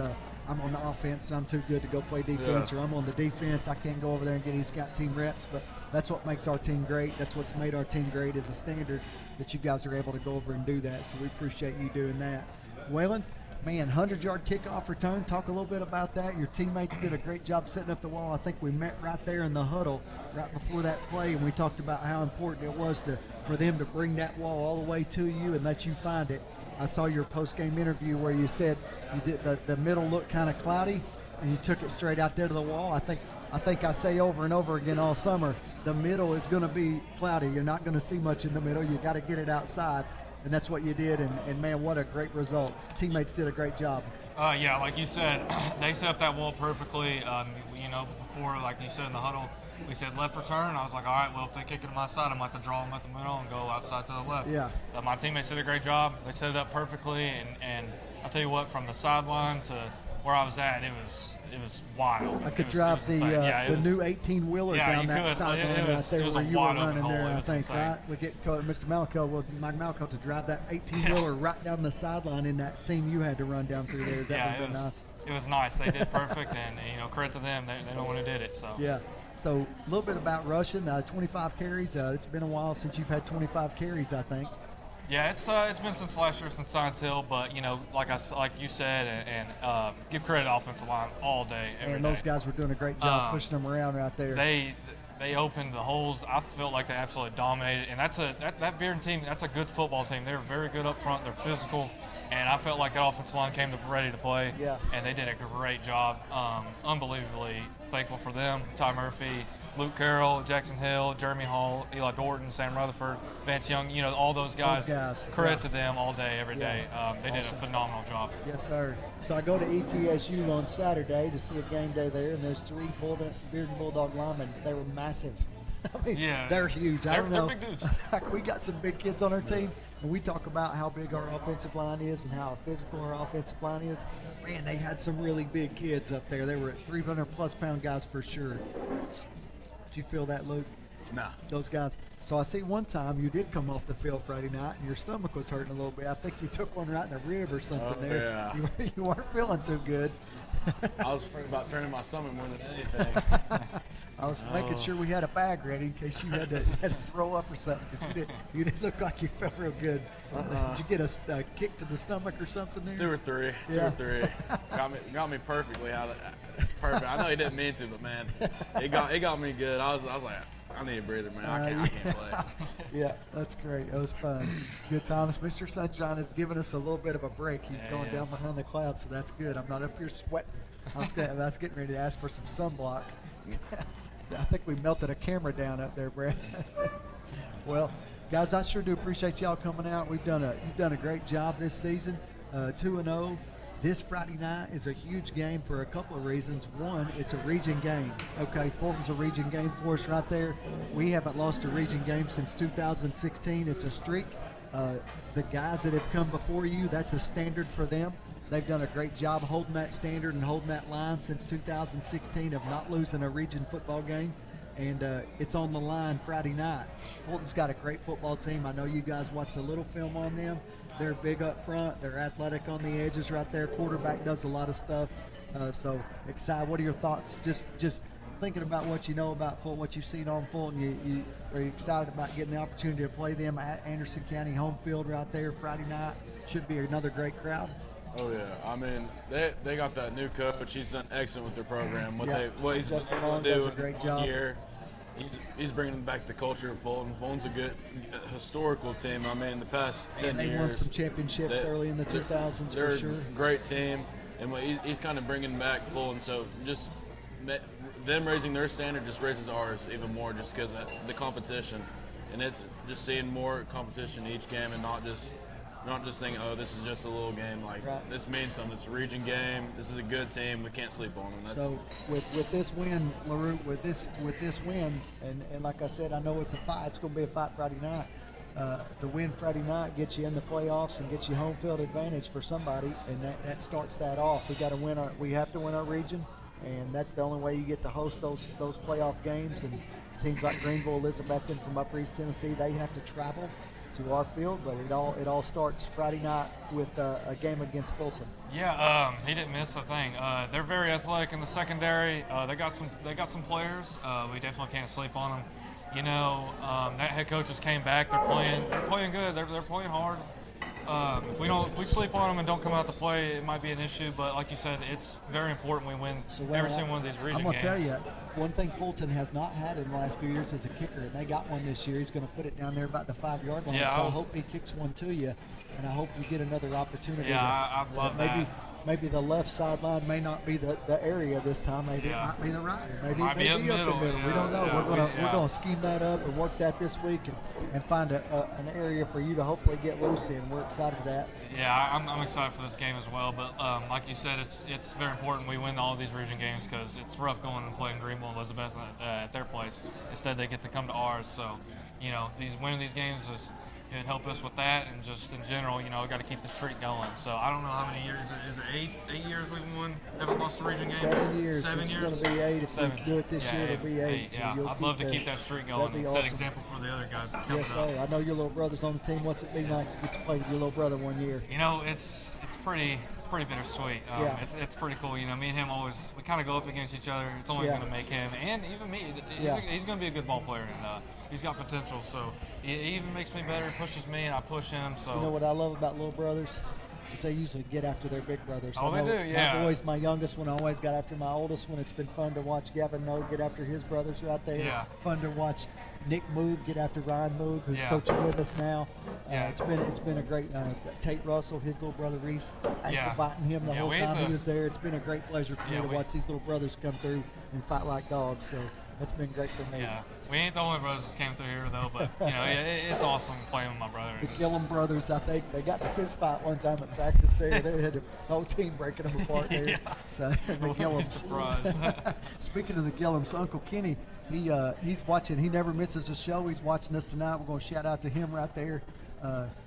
I'm on the offense, so I'm too good to go play defense, or I'm on the defense, I can't go over there and get these scout team reps. But that's what makes our team great. That's what's made our team great is a standard that you guys are able to go over and do that. So we appreciate you doing that. Waylon, man, 100-yard kickoff return. Talk a little bit about that. Your teammates did a great job setting up the wall. I think we met right there in the huddle right before that play, and we talked about how important it was for them to bring that wall all the way to you and let you find it. I saw your post-game interview where you said you did the middle looked kind of cloudy, and you took it straight out there to the wall. I think I say over and over again all summer, the middle is going to be cloudy. You're not going to see much in the middle. You got to get it outside. And that's what you did, and man, what a great result. Teammates did a great job. Yeah, like you said, they set up that wall perfectly. Before, like you said in the huddle, we said left return. I was like, all right, well, if they kick it to my side, I'm going to have to draw them at the middle and go outside to the left. Yeah. My teammates did a great job. They set it up perfectly, and I'll tell you what, from the sideline to where I was at, it was wild. I could drive the new 18-wheeler down that sideline right there where you were running there, I think, right? We get Mr. Mike Malco to drive that 18-wheeler right down the sideline in that seam you had to run down through there. That would be nice. It was nice. They did perfect, and credit to them. They're the one who did it. So yeah. So a little bit about rushing. 25 carries. It's been a while since you've had 25 carries, I think. Yeah, it's been since last year, since Science Hill, but like you said, and give credit to offensive line all day, every day. And those guys were doing a great job pushing them around right there. They opened the holes. I felt like they absolutely dominated, and that Bearden team. That's a good football team. They're very good up front. They're physical, and I felt like that offensive line came ready to play. Yeah. And they did a great job. Unbelievably thankful for them. Ty Murphy, Luke Carroll, Jackson Hill, Jeremy Hall, Eli Dorton, Sam Rutherford, Vance Young, all those guys credit to them all day, every day. They did a phenomenal job. Yes, sir. So I go to ETSU on Saturday to see a game day there, and there's 3 Bearden Bulldog linemen. They were massive. I mean, they're huge. They're big dudes. We got some big kids on our team, and we talk about how big our offensive line is and how physical our offensive line is. Man, they had some really big kids up there. They were 300-plus pound guys for sure. Did you feel that, Luke? Nah. Those guys. So I see one time you did come off the field Friday night and your stomach was hurting a little bit. I think you took one right in the rib or something there. Yeah. You weren't feeling too good. I was afraid about turning my stomach more than anything. I was making sure we had a bag ready in case you had to throw up or something. Because you didn't look like you felt real good. Did you get a kick to the stomach or something there? 2 or 3. Yeah. 2 or 3. Got me perfectly. Perfect. I know he didn't mean to, but man, it got me good. I was like, I need a breather, man. I can't play. Yeah, that's great. It was fun. Good times. Mr. Sunshine has given us a little bit of a break. He's going down behind the clouds, so that's good. I'm not up here sweating. I was getting ready to ask for some sunblock. I think we melted a camera down up there, Brad. Well, guys, I sure do appreciate y'all coming out. You've done a great job this season. 2-0. This Friday night is a huge game for a couple of reasons. One, it's a region game. Okay, Fulton's a region game for us right there. We haven't lost a region game since 2016. It's a streak. The guys that have come before you, that's a standard for them. They've done a great job holding that standard and holding that line since 2016 of not losing a region football game. And it's on the line Friday night. Fulton's got a great football team. I know you guys watched a little film on them. They're big up front. They're athletic on the edges right there. Quarterback does a lot of stuff. So excited. What are your thoughts? Just thinking about what you know about Fulton, what you've seen on Fulton. You are you excited about getting the opportunity to play them at Anderson County home field right there Friday night? Should be another great crowd. Oh yeah, I mean they got that new coach. He's done excellent with their program. What he's Justin going Long to do does a in great 1 job. year. He's bringing back the culture of Fulton. Fulton's a good historical team. I mean, the past 10 years. They won some championships early in the 2000s they're for sure. A great team, and he's kind of bringing back Fulton. So just them raising their standard just raises ours even more, just because of the competition, and it's just seeing more competition each game, and not just thinking, oh, this is just a little game. Like this means something. It's a region game. This is a good team. We can't sleep on them. So with this win, LaRue, with this win, and like I said, I know it's a fight. It's going to be a fight Friday night. The win Friday night gets you in the playoffs and gets you home field advantage for somebody, and that starts that off. We have to win our region, and that's the only way you get to host those playoff games. And teams like Greenville, Elizabethton from Upper East Tennessee, they have to travel to our field, but it all starts Friday night with a game against Fulton. Yeah, he didn't miss a thing. They're very athletic in the secondary. They got some players. We definitely can't sleep on them. You know, that head coach just came back. They're playing good. They're playing hard. If we sleep on them and don't come out to play, it might be an issue. But like you said, it's very important we win every single one of these region games. I'm gonna tell you, one thing Fulton has not had in the last few years is a kicker, and they got one this year. He's going to put it down there about the 5-yard line. Yeah, so I hope he kicks one to you, and I hope you get another opportunity. Yeah, I love that. Maybe the left sideline may not be the area this time. Maybe it might be the right. Maybe might be up the middle. Yeah, we don't know. yeah, we're gonna scheme that up and work that this week and find an area for you to hopefully get loose in. We're excited for that. Yeah, I'm excited for this game as well. But like you said, it's very important we win all these region games because it's rough going and playing Greenville and Elizabeth at their place. Instead, they get to come to ours. So, you know, winning these games it'd help us with that, and just in general, you know, we got to keep the streak going. So I don't know how many years. Is it 8 years we've haven't lost a region game? 7 years. 7 It's years. going to be 8 if we do it this year. It'll be 8. Yeah, so I'd love to keep that streak going and set example for the other guys that's coming up. Yes, sir. I know your little brother's on the team. What's it been like to get to play with your little brother 1 year? You know, it's pretty bittersweet. It's pretty cool. You know, me and him we kind of go up against each other. It's only going to make him and even me. He's going to be a good ball player, and he's got potential. So he even makes me better, pushes me, and I push him. So you know what I love about little brothers is they usually get after their big brothers. Oh, they do. Yeah. My boys, my youngest one, always got after my oldest one. It's been fun to watch Gavin Noe get after his brothers right there. Yeah. Fun to watch Nick Moog get after Ryan Moog, who's coaching with us now. It's been a great Tate Russell, his little brother Reese, biting him the whole time he was there. It's been a great pleasure for me to watch these little brothers come through and fight like dogs. So that's been great for me. Yeah, we ain't the only brothers that came through here though, but you know, it's awesome playing with my brother. The Gillum brothers, I think they got the fist fight one time at practice there. They had the whole team breaking them apart there. So the Gillums. Speaking of the Gillums, Uncle Kenny, he's watching. He never misses a show. He's watching us tonight. We're going to shout out to him right there.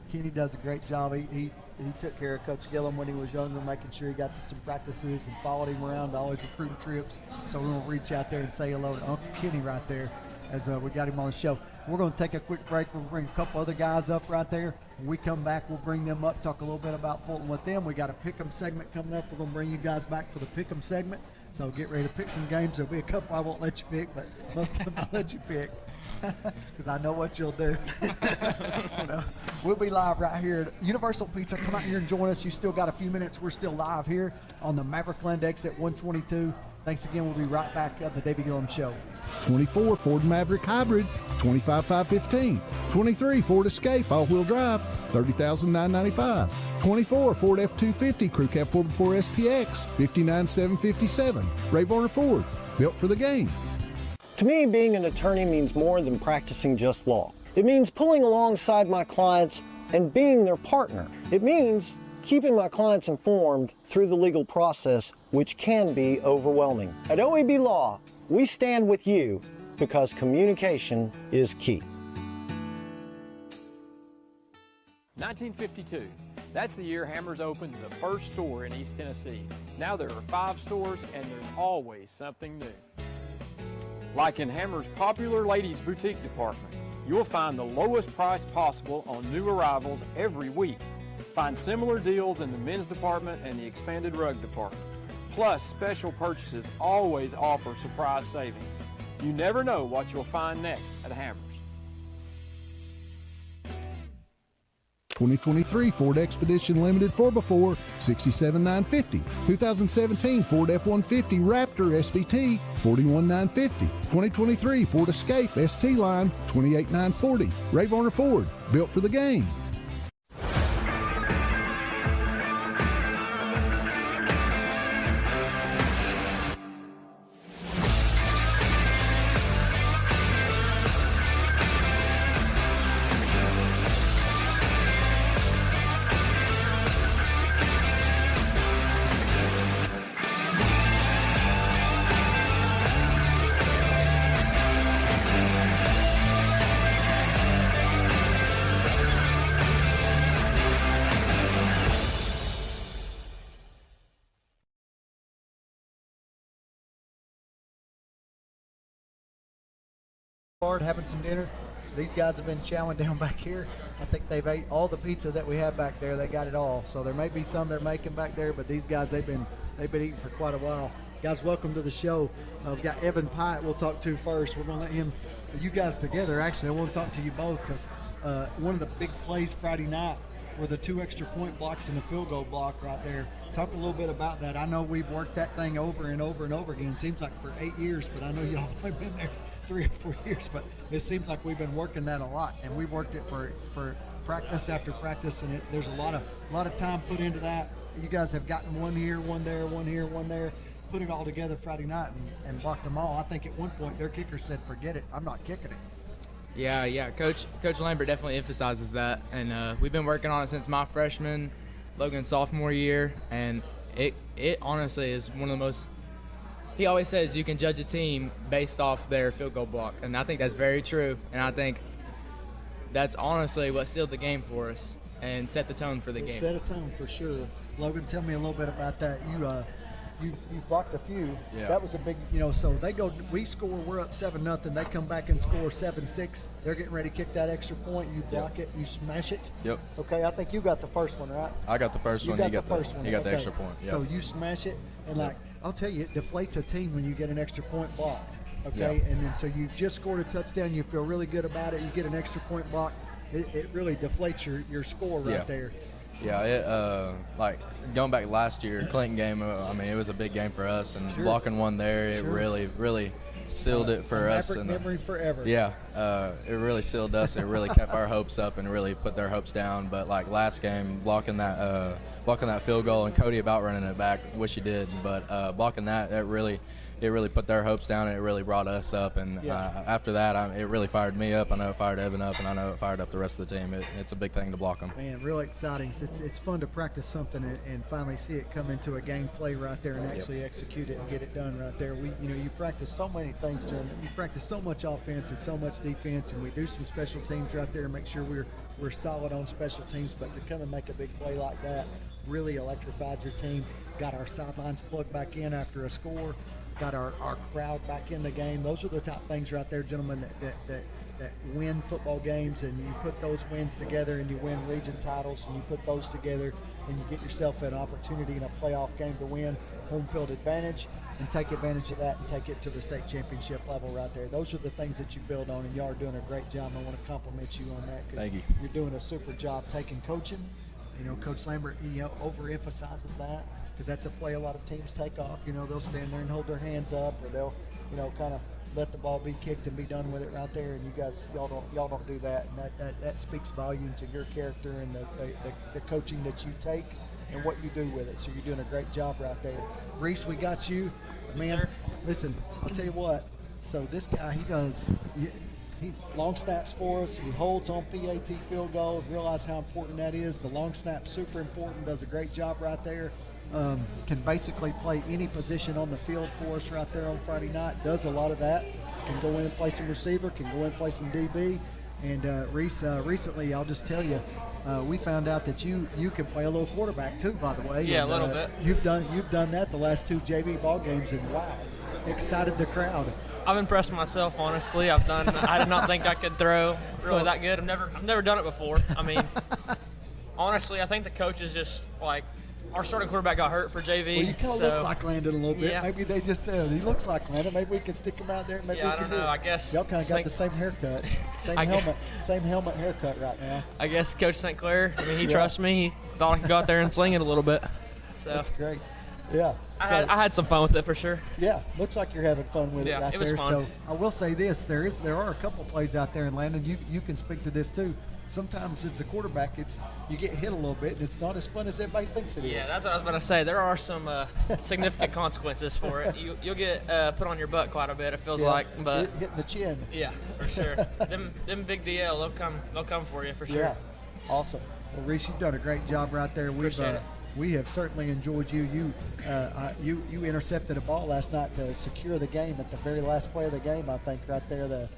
Kenny does a great job. He took care of Coach Gillum when he was younger, making sure he got to some practices and followed him around to all his recruiting trips. So we're going to reach out there and say hello to Uncle Kenny right there as we got him on the show. We're going to take a quick break. We'll bring a couple other guys up right there. When we come back, we'll bring them up, talk a little bit about Fulton with them. We got a Pick'em segment coming up. We're going to bring you guys back for the Pick'em segment. So get ready to pick some games. There'll be a couple I won't let you pick, but most of them I'll let you pick. Because I know what you'll do. We'll be live right here at Universal Pizza. Come out here and join us. You still got a few minutes. We're still live here on the Maverickland exit 122. Thanks again. We'll be right back at the Davey Gillum Show. 24 Ford Maverick Hybrid, 25,515. 23 Ford Escape all-wheel drive, 30,995. 24 Ford F-250 Crew Cab 4x4 STX, 59,757. Ray Varner Ford, built for the game. To me, being an attorney means more than practicing just law. It means pulling alongside my clients and being their partner. It means keeping my clients informed through the legal process, which can be overwhelming. At OAB Law, we stand with you because communication is key. 1952. That's the year Hammers opened the first store in East Tennessee. Now there are 5 stores and there's always something new. Like in Hammers' popular ladies boutique department, you'll find the lowest price possible on new arrivals every week. Find similar deals in the men's department and the expanded rug department. Plus, special purchases always offer surprise savings. You never know what you'll find next at Hammers. 2023 Ford Expedition Limited 4x4, $67,950. 2017 Ford F-150 Raptor SVT, $41,950. 2023 Ford Escape ST Line, $28,940. Ray Varner Ford, built for the game. Having some dinner. These guys have been chowing down back here. I think they've ate all the pizza that we have back there. They got it all. So there may be some they're making back there, but these guys, they've been eating for quite a while. Guys, welcome to the show. We've got Evan Pyatt we'll talk to first. We're going to let him, you guys together, actually, I want to talk to you both because one of the big plays Friday night were the 2 extra point blocks and the field goal block right there. Talk a little bit about that. I know we've worked that thing over and over and over again. Seems like for 8 years, but I know y'all have only been there 3 or 4 years, but it seems like we've been working that a lot, and we've worked it for practice after practice, and there's a lot of time put into that. You guys have gotten one here, one there, one here, one there, put it all together Friday night and blocked them all. I think at one point their kicker said, "Forget it, I'm not kicking it." Yeah. Coach Lambert definitely emphasizes that, and we've been working on it since my freshman, Logan's sophomore year, and it honestly is one of the most. He always says you can judge a team based off their field goal block, and I think that's very true. And I think that's honestly what sealed the game for us and set the tone for the game. Set a tone for sure. Logan, tell me a little bit about that. You've blocked a few. Yeah. That was a big, so they go, we score, we're up 7-0. They come back and score 7-6. They're getting ready to kick that extra point. You block it, you smash it. Yep. Okay, I think you got the first one, right? I got the first one. He got the extra point. Yep. So you smash it, and I'll tell you, it deflates a team when you get an extra point blocked. Okay, and then so you've just scored a touchdown. You feel really good about it. You get an extra point block. It really deflates your score right there. Yeah, it like going back last year, Clinton game. I mean, it was a big game for us, and blocking one there, it really sealed it for us. And memory forever. Yeah, it really sealed us. It really kept our hopes up and really put their hopes down. But like last game, blocking that field goal and Cody about running it back. Wish he did, but blocking that, it really put their hopes down, and it really brought us up. And after that, it really fired me up. I know it fired Evan up, and I know it fired up the rest of the team. It's a big thing to block them. Man, really exciting. It's fun to practice something and finally see it come into a game play right there and actually execute it and get it done right there. You practice so many things during it. You practice so much offense and so much defense, and we do some special teams right there and make sure we're solid on special teams. But to come and make a big play like that really electrified your team. Got our sidelines plugged back in after a score. Got our crowd back in the game. Those are the top things right there, gentlemen, that win football games, and you put those wins together and you win region titles, and you put those together and you get yourself an opportunity in a playoff game to win home field advantage and take advantage of that and take it to the state championship level right there. Those are the things that you build on, and you are doing a great job. I want to compliment you on that because you're doing a super job taking coaching. Coach Lambert, overemphasizes that, because that's a play a lot of teams take off. They'll stand there and hold their hands up, or they'll, kind of let the ball be kicked and be done with it right there. And you guys, y'all don't do that, and that speaks volume to your character and the coaching that you take and what you do with it. So you're doing a great job right there. Reese, we got you, man. Yes, listen, I'll tell you what. So this guy, he long snaps for us. He holds on PAT field goal. Realize how important that is. The long snap, super important. Does a great job right there. Can basically play any position on the field for us right there on Friday night. Does a lot of that. Can go in and play some receiver. Can go in and play some DB. And Reese, recently, I'll just tell you, we found out that you can play a little quarterback too. By the way, Yeah, and, a little bit. You've done that the last 2 JV ball games, and wow, excited the crowd. I've impressed myself, honestly. I did not think I could throw really that good. I've never done it before. I mean, honestly, I think the coaches just like our starting quarterback got hurt for JV. Well, you kind of look like Landon a little bit. Yeah. Maybe they just said he looks like Landon. Maybe we can stick him out there. Maybe Yeah, we I can don't know. do it. I guess y'all kind of got the same haircut, same helmet haircut right now. I guess Coach St. Clair. I mean, he trusts me. He thought I could go out there and sling it a little bit. So that's great. Yeah, I had some fun with it for sure. Yeah, looks like you're having fun with it out it was there. fun. So I will say this: there are a couple plays out there, and Landon, you can speak to this too. Sometimes it's a quarterback, you get hit a little bit, and it's not as fun as everybody thinks it is. Yeah, that's what I was about to say. There are some significant consequences for it. You'll get put on your butt quite a bit. It feels like, but hitting the chin. Yeah, for sure. them big DL, they'll come for you for sure. Yeah, awesome. Well, Reese, you've done a great job right there. We have certainly enjoyed you. You intercepted a ball last night to secure the game at the very last play of the game. I think right there the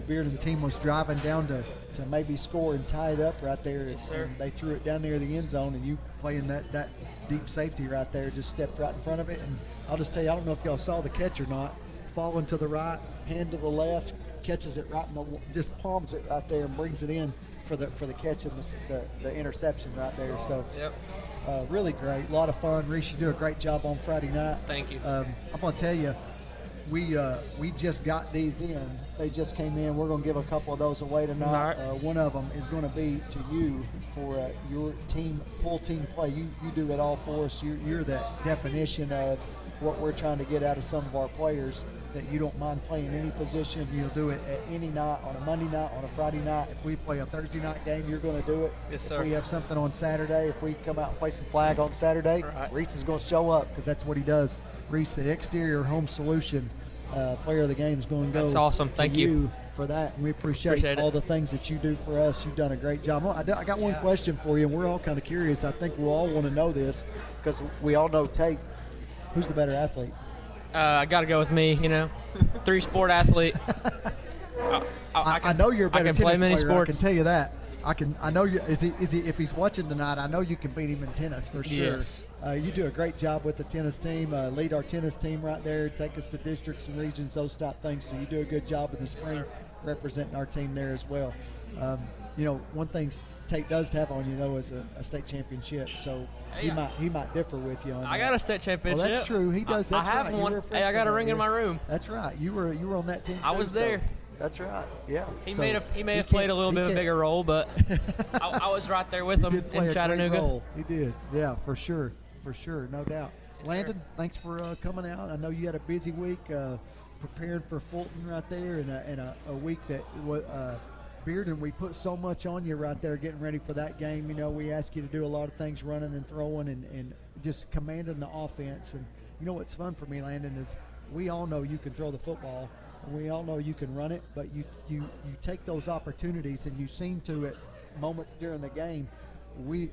Bearden team was driving down to maybe score and tie it up right there. Yes, sir. And they threw it down near the end zone, and you playing that deep safety right there just stepped right in front of it. And I'll just tell you, I don't know if y'all saw the catch or not. Falling to the right, hand to the left, catches it right in the just palms it right there and brings it in for the catch and the interception right there. So really great, a lot of fun. Reese, you do a great job on Friday night. Thank you. I'm gonna tell you, we just got these in. They just came in. We're gonna give a couple of those away tonight. Right. One of them is gonna be to you for your team, full team play. You do it all for us. You're the definition of what we're trying to get out of some of our players, that you don't mind playing any position. You'll do it at any night, on a Monday night, on a Friday night. If we play a Thursday night game, you're going to do it. Yes, sir. If we have something on Saturday, if we come out and play some flag on Saturday, Reese is going to show up because that's what he does. Reese, the exterior home solution player of the game, is going to go. That's awesome. Thank you for that. And we appreciate all the things that you do for us. You've done a great job. I got one question for you, and we're all kind of curious. I think we all want to know this because we all know Tate. Who's the better athlete? I got to go with me, 3-sport athlete. I know you're a better I can play tennis many player. sports. I can tell you that. I know you. Is he? If he's watching tonight, I know you can beat him in tennis for sure. Yes. You do a great job with the tennis team. Lead our tennis team right there. Take us to districts and regions, those type things. So you do a good job in the spring, representing our team there as well. One thing Tate does have on you though is a state championship. So he might differ with you on that. I got a state championship. Well, that's true. He does. That's I have right. one. Hey, I got a ring in my room. That's right. You were on that team. I was there. That's right. Yeah. He may have played a little bit of a bigger role, but I was right there with him in Chattanooga. He did. Yeah, for sure. For sure, no doubt. Yes, Landon, thanks for coming out. I know you had a busy week preparing for Fulton right there, and a week that Bearden, we put so much on you right there getting ready for that game. We ask you to do a lot of things, running and throwing and just commanding the offense. And what's fun for me, Landon, is we all know you can throw the football, and we all know you can run it, but you take those opportunities and you seem to at moments during the game. We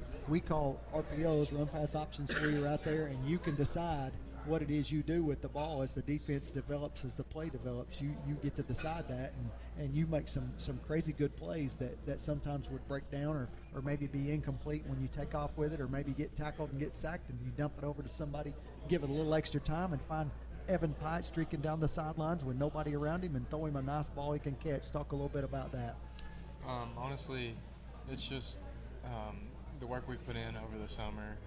call RPOs, run pass options, for you right there, and you can decide what it is you do with the ball as the defense develops, as the play develops. You get to decide that, and you make some crazy good plays that sometimes would break down or maybe be incomplete when you take off with it, or maybe get tackled and get sacked and you dump it over to somebody, give it a little extra time, and find Evan Pite streaking down the sidelines with nobody around him and throw him a nice ball he can catch. Talk a little bit about that. Honestly, it's just the work we've put in over the summer.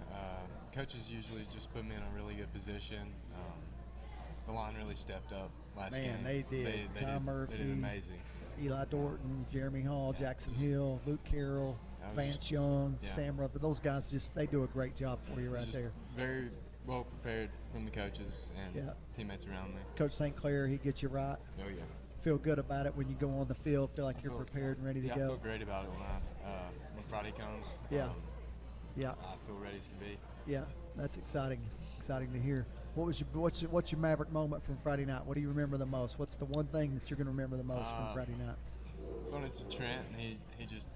Coaches usually just put me in a really good position. The line really stepped up last game. They did. Tom Murphy, they did amazing. Eli Dorton, Jeremy Hall, Jackson Hill, Luke Carroll, Vance Young, Sam Ruff. Those guys they do a great job for you right there. Very well prepared from the coaches and teammates around me. Coach St. Clair, he gets you right. Oh yeah. Feel good about it when you go on the field. Feel like you're prepared and ready to go. I feel great about it when Friday comes. Yeah. I feel ready as can be. Yeah, that's exciting. Exciting to hear. What's your Maverick moment from Friday night? What do you remember the most? What's the one thing that you're going to remember the most from Friday night? Throwing it to Trent, and he just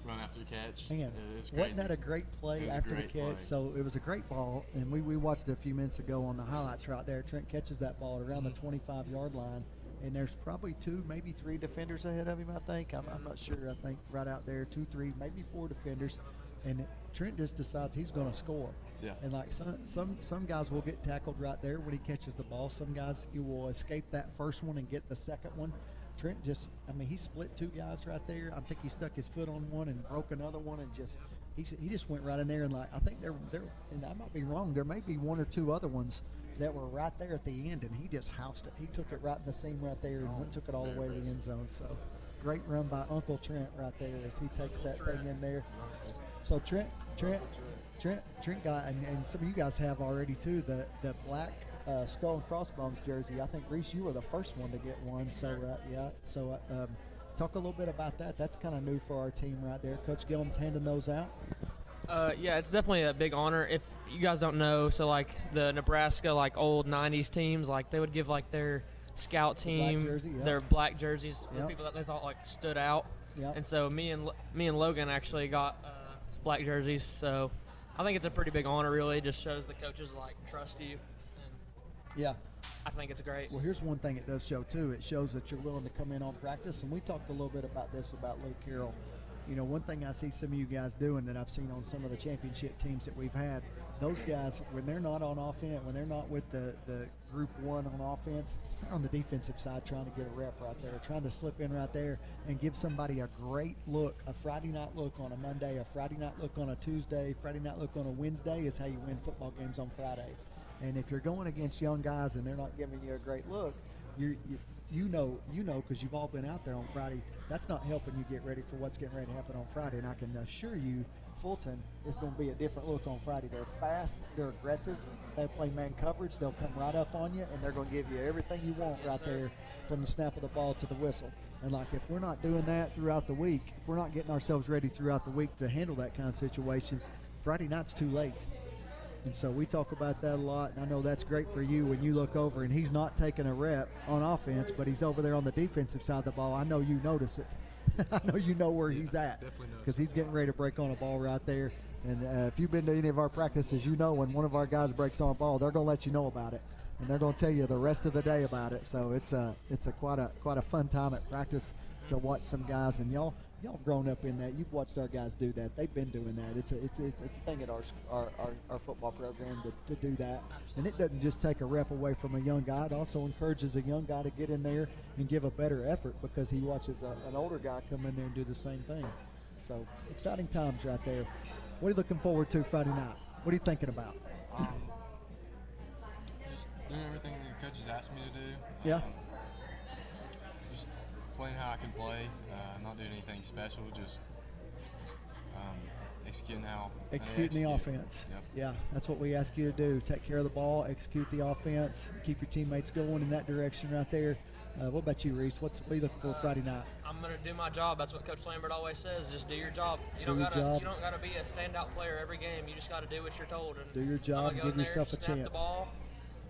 run after the catch. Man, wasn't that a great play after the catch? So it was a great ball, and we watched it a few minutes ago on the highlights right there. Trent catches that ball at around the 25-yard line and there's probably 2, maybe 3 defenders ahead of him, I think. I'm not sure. I think right out there, 2, 3, maybe 4 defenders. And Trent just decides he's going to score. Yeah. And like some guys will get tackled right there when he catches the ball. Some guys, you will escape that first one and get the second one. Trent just, he split 2 guys right there. I think he stuck his foot on one and broke another one, and he just went right in there. And like, I think they're and I might be wrong, there may be 1 or 2 other ones that were right there at the end, and he just housed it. He took it right in the seam right there and took it all the way to the end zone. So great run by Uncle Trent right there as he takes that thing in there. So Trent got, and some of you guys have already too, the black skull and crossbones jersey. I think, Reese, you were the first one to get one. So yeah. So talk a little bit about that. That's kind of new for our team right there. Coach Gillum's handing those out. Yeah, it's definitely a big honor. If you guys don't know, so like the Nebraska like old 90s teams, like they would give like their scout team their black jerseys for people that they thought like stood out. Yep. And so me and Logan actually got black jerseys. So I think it's a pretty big honor, really. It just shows the coaches like trust you. And I think it's great. Well, here's one thing it does show too. It shows that you're willing to come in on practice. And we talked a little bit about this about Luke Carroll. You know, one thing I see some of you guys doing that I've seen on some of the championship teams that we've had, those guys, when they're not on offense, when they're not with the group 1 on offense, they're on the defensive side trying to get a rep right there, trying to slip in right there and give somebody a great look, a Friday night look on a Monday, a Friday night look on a Tuesday, Friday night look on a Wednesday is how you win football games on Friday. And if you're going against young guys and they're not giving you a great look, you know, because you've all been out there on Friday, that's not helping you get ready for what's getting ready to happen on Friday. And I can assure you, Fulton is going to be a different look on Friday. They're fast, they're aggressive, they play man coverage, they'll come right up on you, and they're going to give you everything you want right there from the snap of the ball to the whistle. And like, if we're not doing that throughout the week, if we're not getting ourselves ready throughout the week to handle that kind of situation, Friday night's too late. And so we talk about that a lot, and I know that's great for you when you look over and he's not taking a rep on offense, but he's over there on the defensive side of the ball. I know you notice it. I know you know where he's at because he's getting ready to break on a ball right there. And if you've been to any of our practices, you know when one of our guys breaks on a ball, they're going to let you know about it, and they're going to tell you the rest of the day about it. So it's quite a fun time at practice to watch some guys, and y'all have grown up in that. You've watched our guys do that. They've been doing that. It's a thing at our football program to do that. And it doesn't just take a rep away from a young guy. It also encourages a young guy to get in there and give a better effort because he watches an older guy come in there and do the same thing. So exciting times right there. What are you looking forward to Friday night? What are you thinking about? Just doing everything the coaches asked me to do. Yeah. Just playing how I can play, not doing anything special, just executing the offense. Yep. Yeah, that's what we ask you to do. Take care of the ball, execute the offense, keep your teammates going in that direction right there. What about you, Reese? What are you looking for Friday night? I'm going to do my job. That's what Coach Lambert always says. Just do your job. You don't got to be a standout player every game. You just got to do what you're told. And do your job and give yourself a chance. The ball,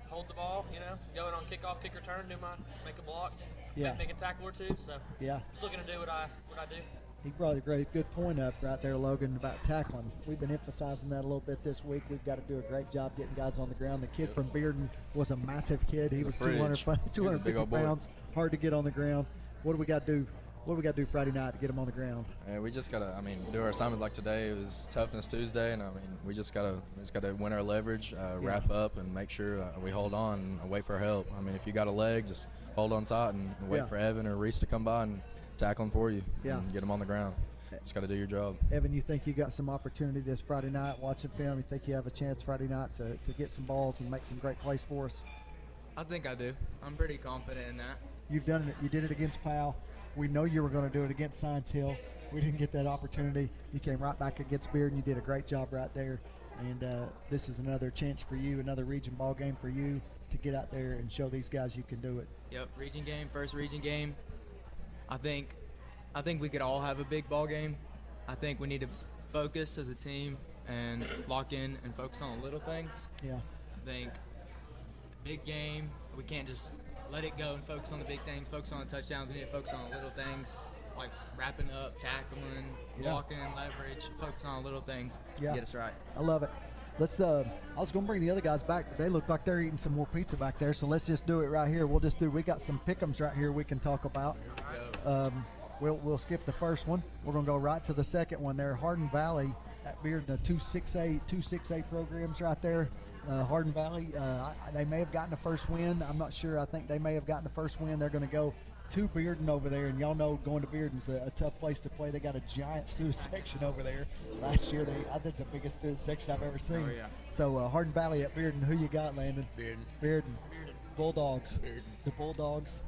hold the ball, go in on kickoff, kick return, make a block, make a tackle or two. So just looking to do what I do. He brought a good point up right there, Logan, about tackling. We've been emphasizing that a little bit this week. We've got to do a great job getting guys on the ground. The kid from Bearden was a massive kid. He was 250 pounds, hard to get on the ground. What do we got to do? What do we got to do Friday night to get him on the ground? We just got to, do our assignment like today. It was Toughness Tuesday, and we just got to win our leverage, wrap up, and make sure we hold on and wait for help. If you got a leg, just hold on tight and wait for Evan or Reese to come by and tackle them for you and get them on the ground. Just got to do your job. Evan, you think you got some opportunity this Friday night watching film? You think you have a chance Friday night to get some balls and make some great plays for us? I think I do. I'm pretty confident in that. You've done it. You did it against Powell. We know you were going to do it against Science Hill. We didn't get that opportunity. You came right back against Bearden. You did a great job right there. And this is another chance for you, another region ball game for you to get out there and show these guys you can do it. Yep, region game, first region game. I think we could all have a big ball game. I think we need to focus as a team and lock in and focus on the little things. Yeah. I think big game, we can't just let it go and focus on the big things, focus on the touchdowns. We need to focus on the little things, like wrapping up, tackling, blocking, leverage, focus on the little things to get us right. I love it. let's. I was going to bring the other guys back, but they look like they're eating some more pizza back there. So let's just do it right here. We got some pick'ems right here we can talk about. We'll skip the first one. We're going to go right to the second one there. Hardin Valley at Bearden, the 2-6A programs right there. Hardin Valley, they may have gotten the first win. I'm not sure. I think they may have gotten the first win. They're going to go to Bearden over there, and y'all know going to Bearden's a tough place to play. They got a giant student section over there. Last year, I think it's the biggest student section I've ever seen. Oh, yeah. So Hardin Valley at Bearden. Who you got, Landon? Bearden. Bulldogs. The Bulldogs.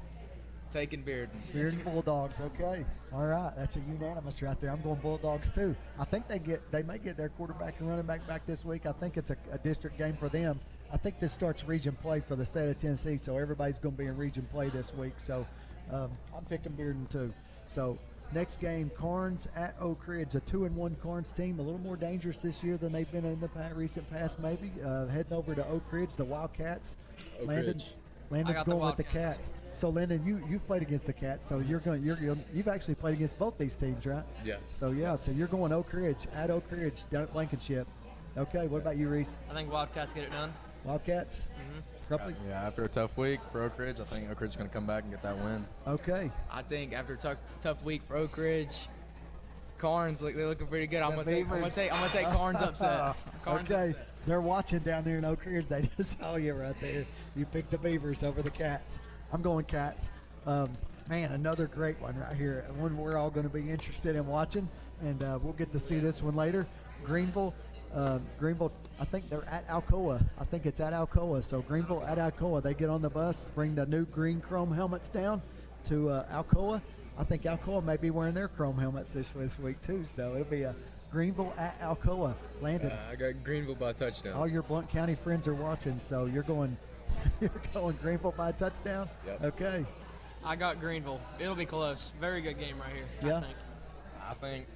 Taking Bearden. Bearden Bulldogs. Okay. All right. That's a unanimous right there. I'm going Bulldogs too. I think they may get their quarterback and running back this week. I think it's a district game for them. I think this starts region play for the state of Tennessee, so everybody's going to be in region play this week. So I'm picking Bearden too. So next game, Carnes at Oak Ridge, a 2-1 Carnes team, a little more dangerous this year than they've been in the recent past. Maybe heading over to Oak Ridge, the Wildcats. Landon's going with the Cats. So Landon, you've played against the Cats, so you've actually played against both these teams, right? Yeah. So you're going Oak Ridge at Oak Ridge down at Blankenship. Okay. What about you, Reese? I think Wildcats get it done. Wildcats. Yeah, after a tough week for Oak Ridge, I think Oak Ridge is going to come back and get that win. Okay. I think after a tough week for Oak Ridge, Carnes they're looking pretty good. I'm gonna take Carnes upset. Okay. They're watching down there in Oak Ridge. They just saw you right there. You picked the Beavers over the Cats. I'm going Cats. Man, another great one right here. One we're all going to be interested in watching, and we'll get to see this one later. Greenville, I think they're at Alcoa. I think it's at Alcoa. So Greenville at Alcoa. They get on the bus, bring the new green chrome helmets down to Alcoa. I think Alcoa may be wearing their chrome helmets this week too. So it'll be a Greenville at Alcoa. Landon. I got Greenville by touchdown. All your Blount County friends are watching, so you're going Greenville by touchdown? Yep. Okay. I got Greenville. It'll be close. Very good game right here. Yeah. I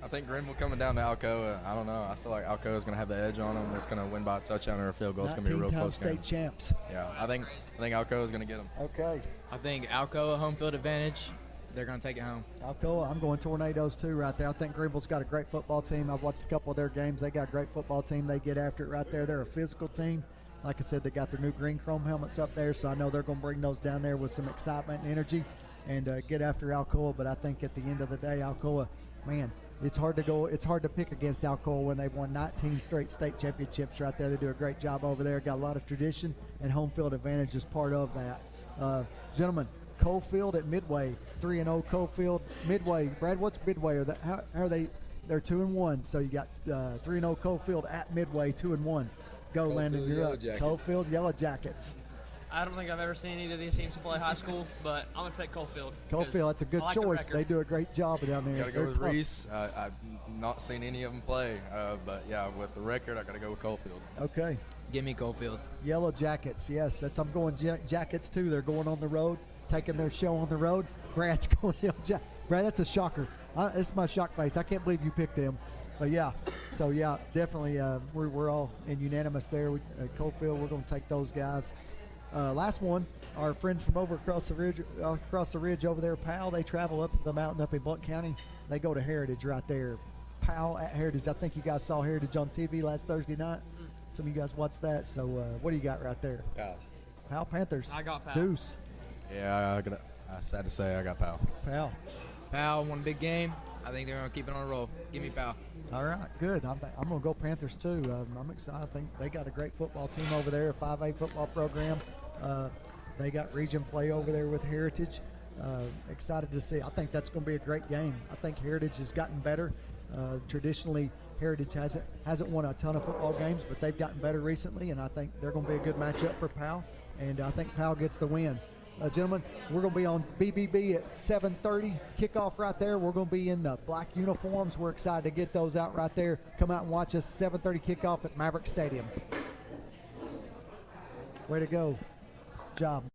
think Greenville coming down to Alcoa. I don't know. I feel like Alcoa is going to have the edge on them. It's going to win by a touchdown or a field goal. It's going to be a real close game. 19-time state champs. Yeah, I think Alcoa is going to get them. Okay. I think Alcoa home field advantage. They're going to take it home. Alcoa, I'm going Tornadoes too right there. I think Greenville's got a great football team. I've watched a couple of their games. They got a great football team. They get after it right there. They're a physical team. Like I said, they got their new green chrome helmets up there, so I know they're going to bring those down there with some excitement and energy and get after Alcoa. But I think at the end of the day, Alcoa, man, it's hard to pick against Alcoa when they've won 19 straight state championships right there. They do a great job over there. Got a lot of tradition, and home field advantage is part of that. Gentlemen, Coalfield at Midway, 3-0 Coalfield. Midway, Brad, what's Midway? How are they? They're 2-1. So you got 3-0 Coalfield at Midway, 2-1. Go, Landon. You're up. Coalfield Yellow Jackets. I don't think I've ever seen either of these teams play high school, but I'm going to pick Coalfield. Coalfield, that's a good choice. They do a great job down there. Got to go with Reese. I've not seen any of them play, but yeah, with the record, I got to go with Coalfield. Okay. Give me Coalfield. Yellow Jackets, yes. I'm going Jackets too. They're going on the road, taking their show on the road. Brad's going Yellow Jackets. Brad, that's a shocker. It's my shock face. I can't believe you picked them. But yeah, so yeah, definitely we're all in unanimous there. Coalfield, we're going to take those guys. Last one, our friends from over across the ridge over there, Powell. They travel up the mountain up in Blount County. They go to Heritage right there. Powell at Heritage. I think you guys saw Heritage on TV last Thursday night. Some of you guys watched that. So what do you got right there? Powell Panthers. I got Powell. Deuce. Yeah, I'm sad to say I got Powell. Powell won a big game. I think they're going to keep it on a roll. Give me Powell. All right, good. I'm going to go Panthers too. I'm excited. I think they got a great football team over there, a 5A football program. They got region play over there with Heritage. Excited to see. I think that's going to be a great game. I think Heritage has gotten better. Traditionally, Heritage hasn't won a ton of football games, but they've gotten better recently, and I think they're going to be a good matchup for Powell, and I think Powell gets the win. Gentlemen, we're going to be on BBB at 7:30. Kickoff right there. We're going to be in the black uniforms. We're excited to get those out right there. Come out and watch us. 7:30 kickoff at Maverick Stadium. Way to go. Job.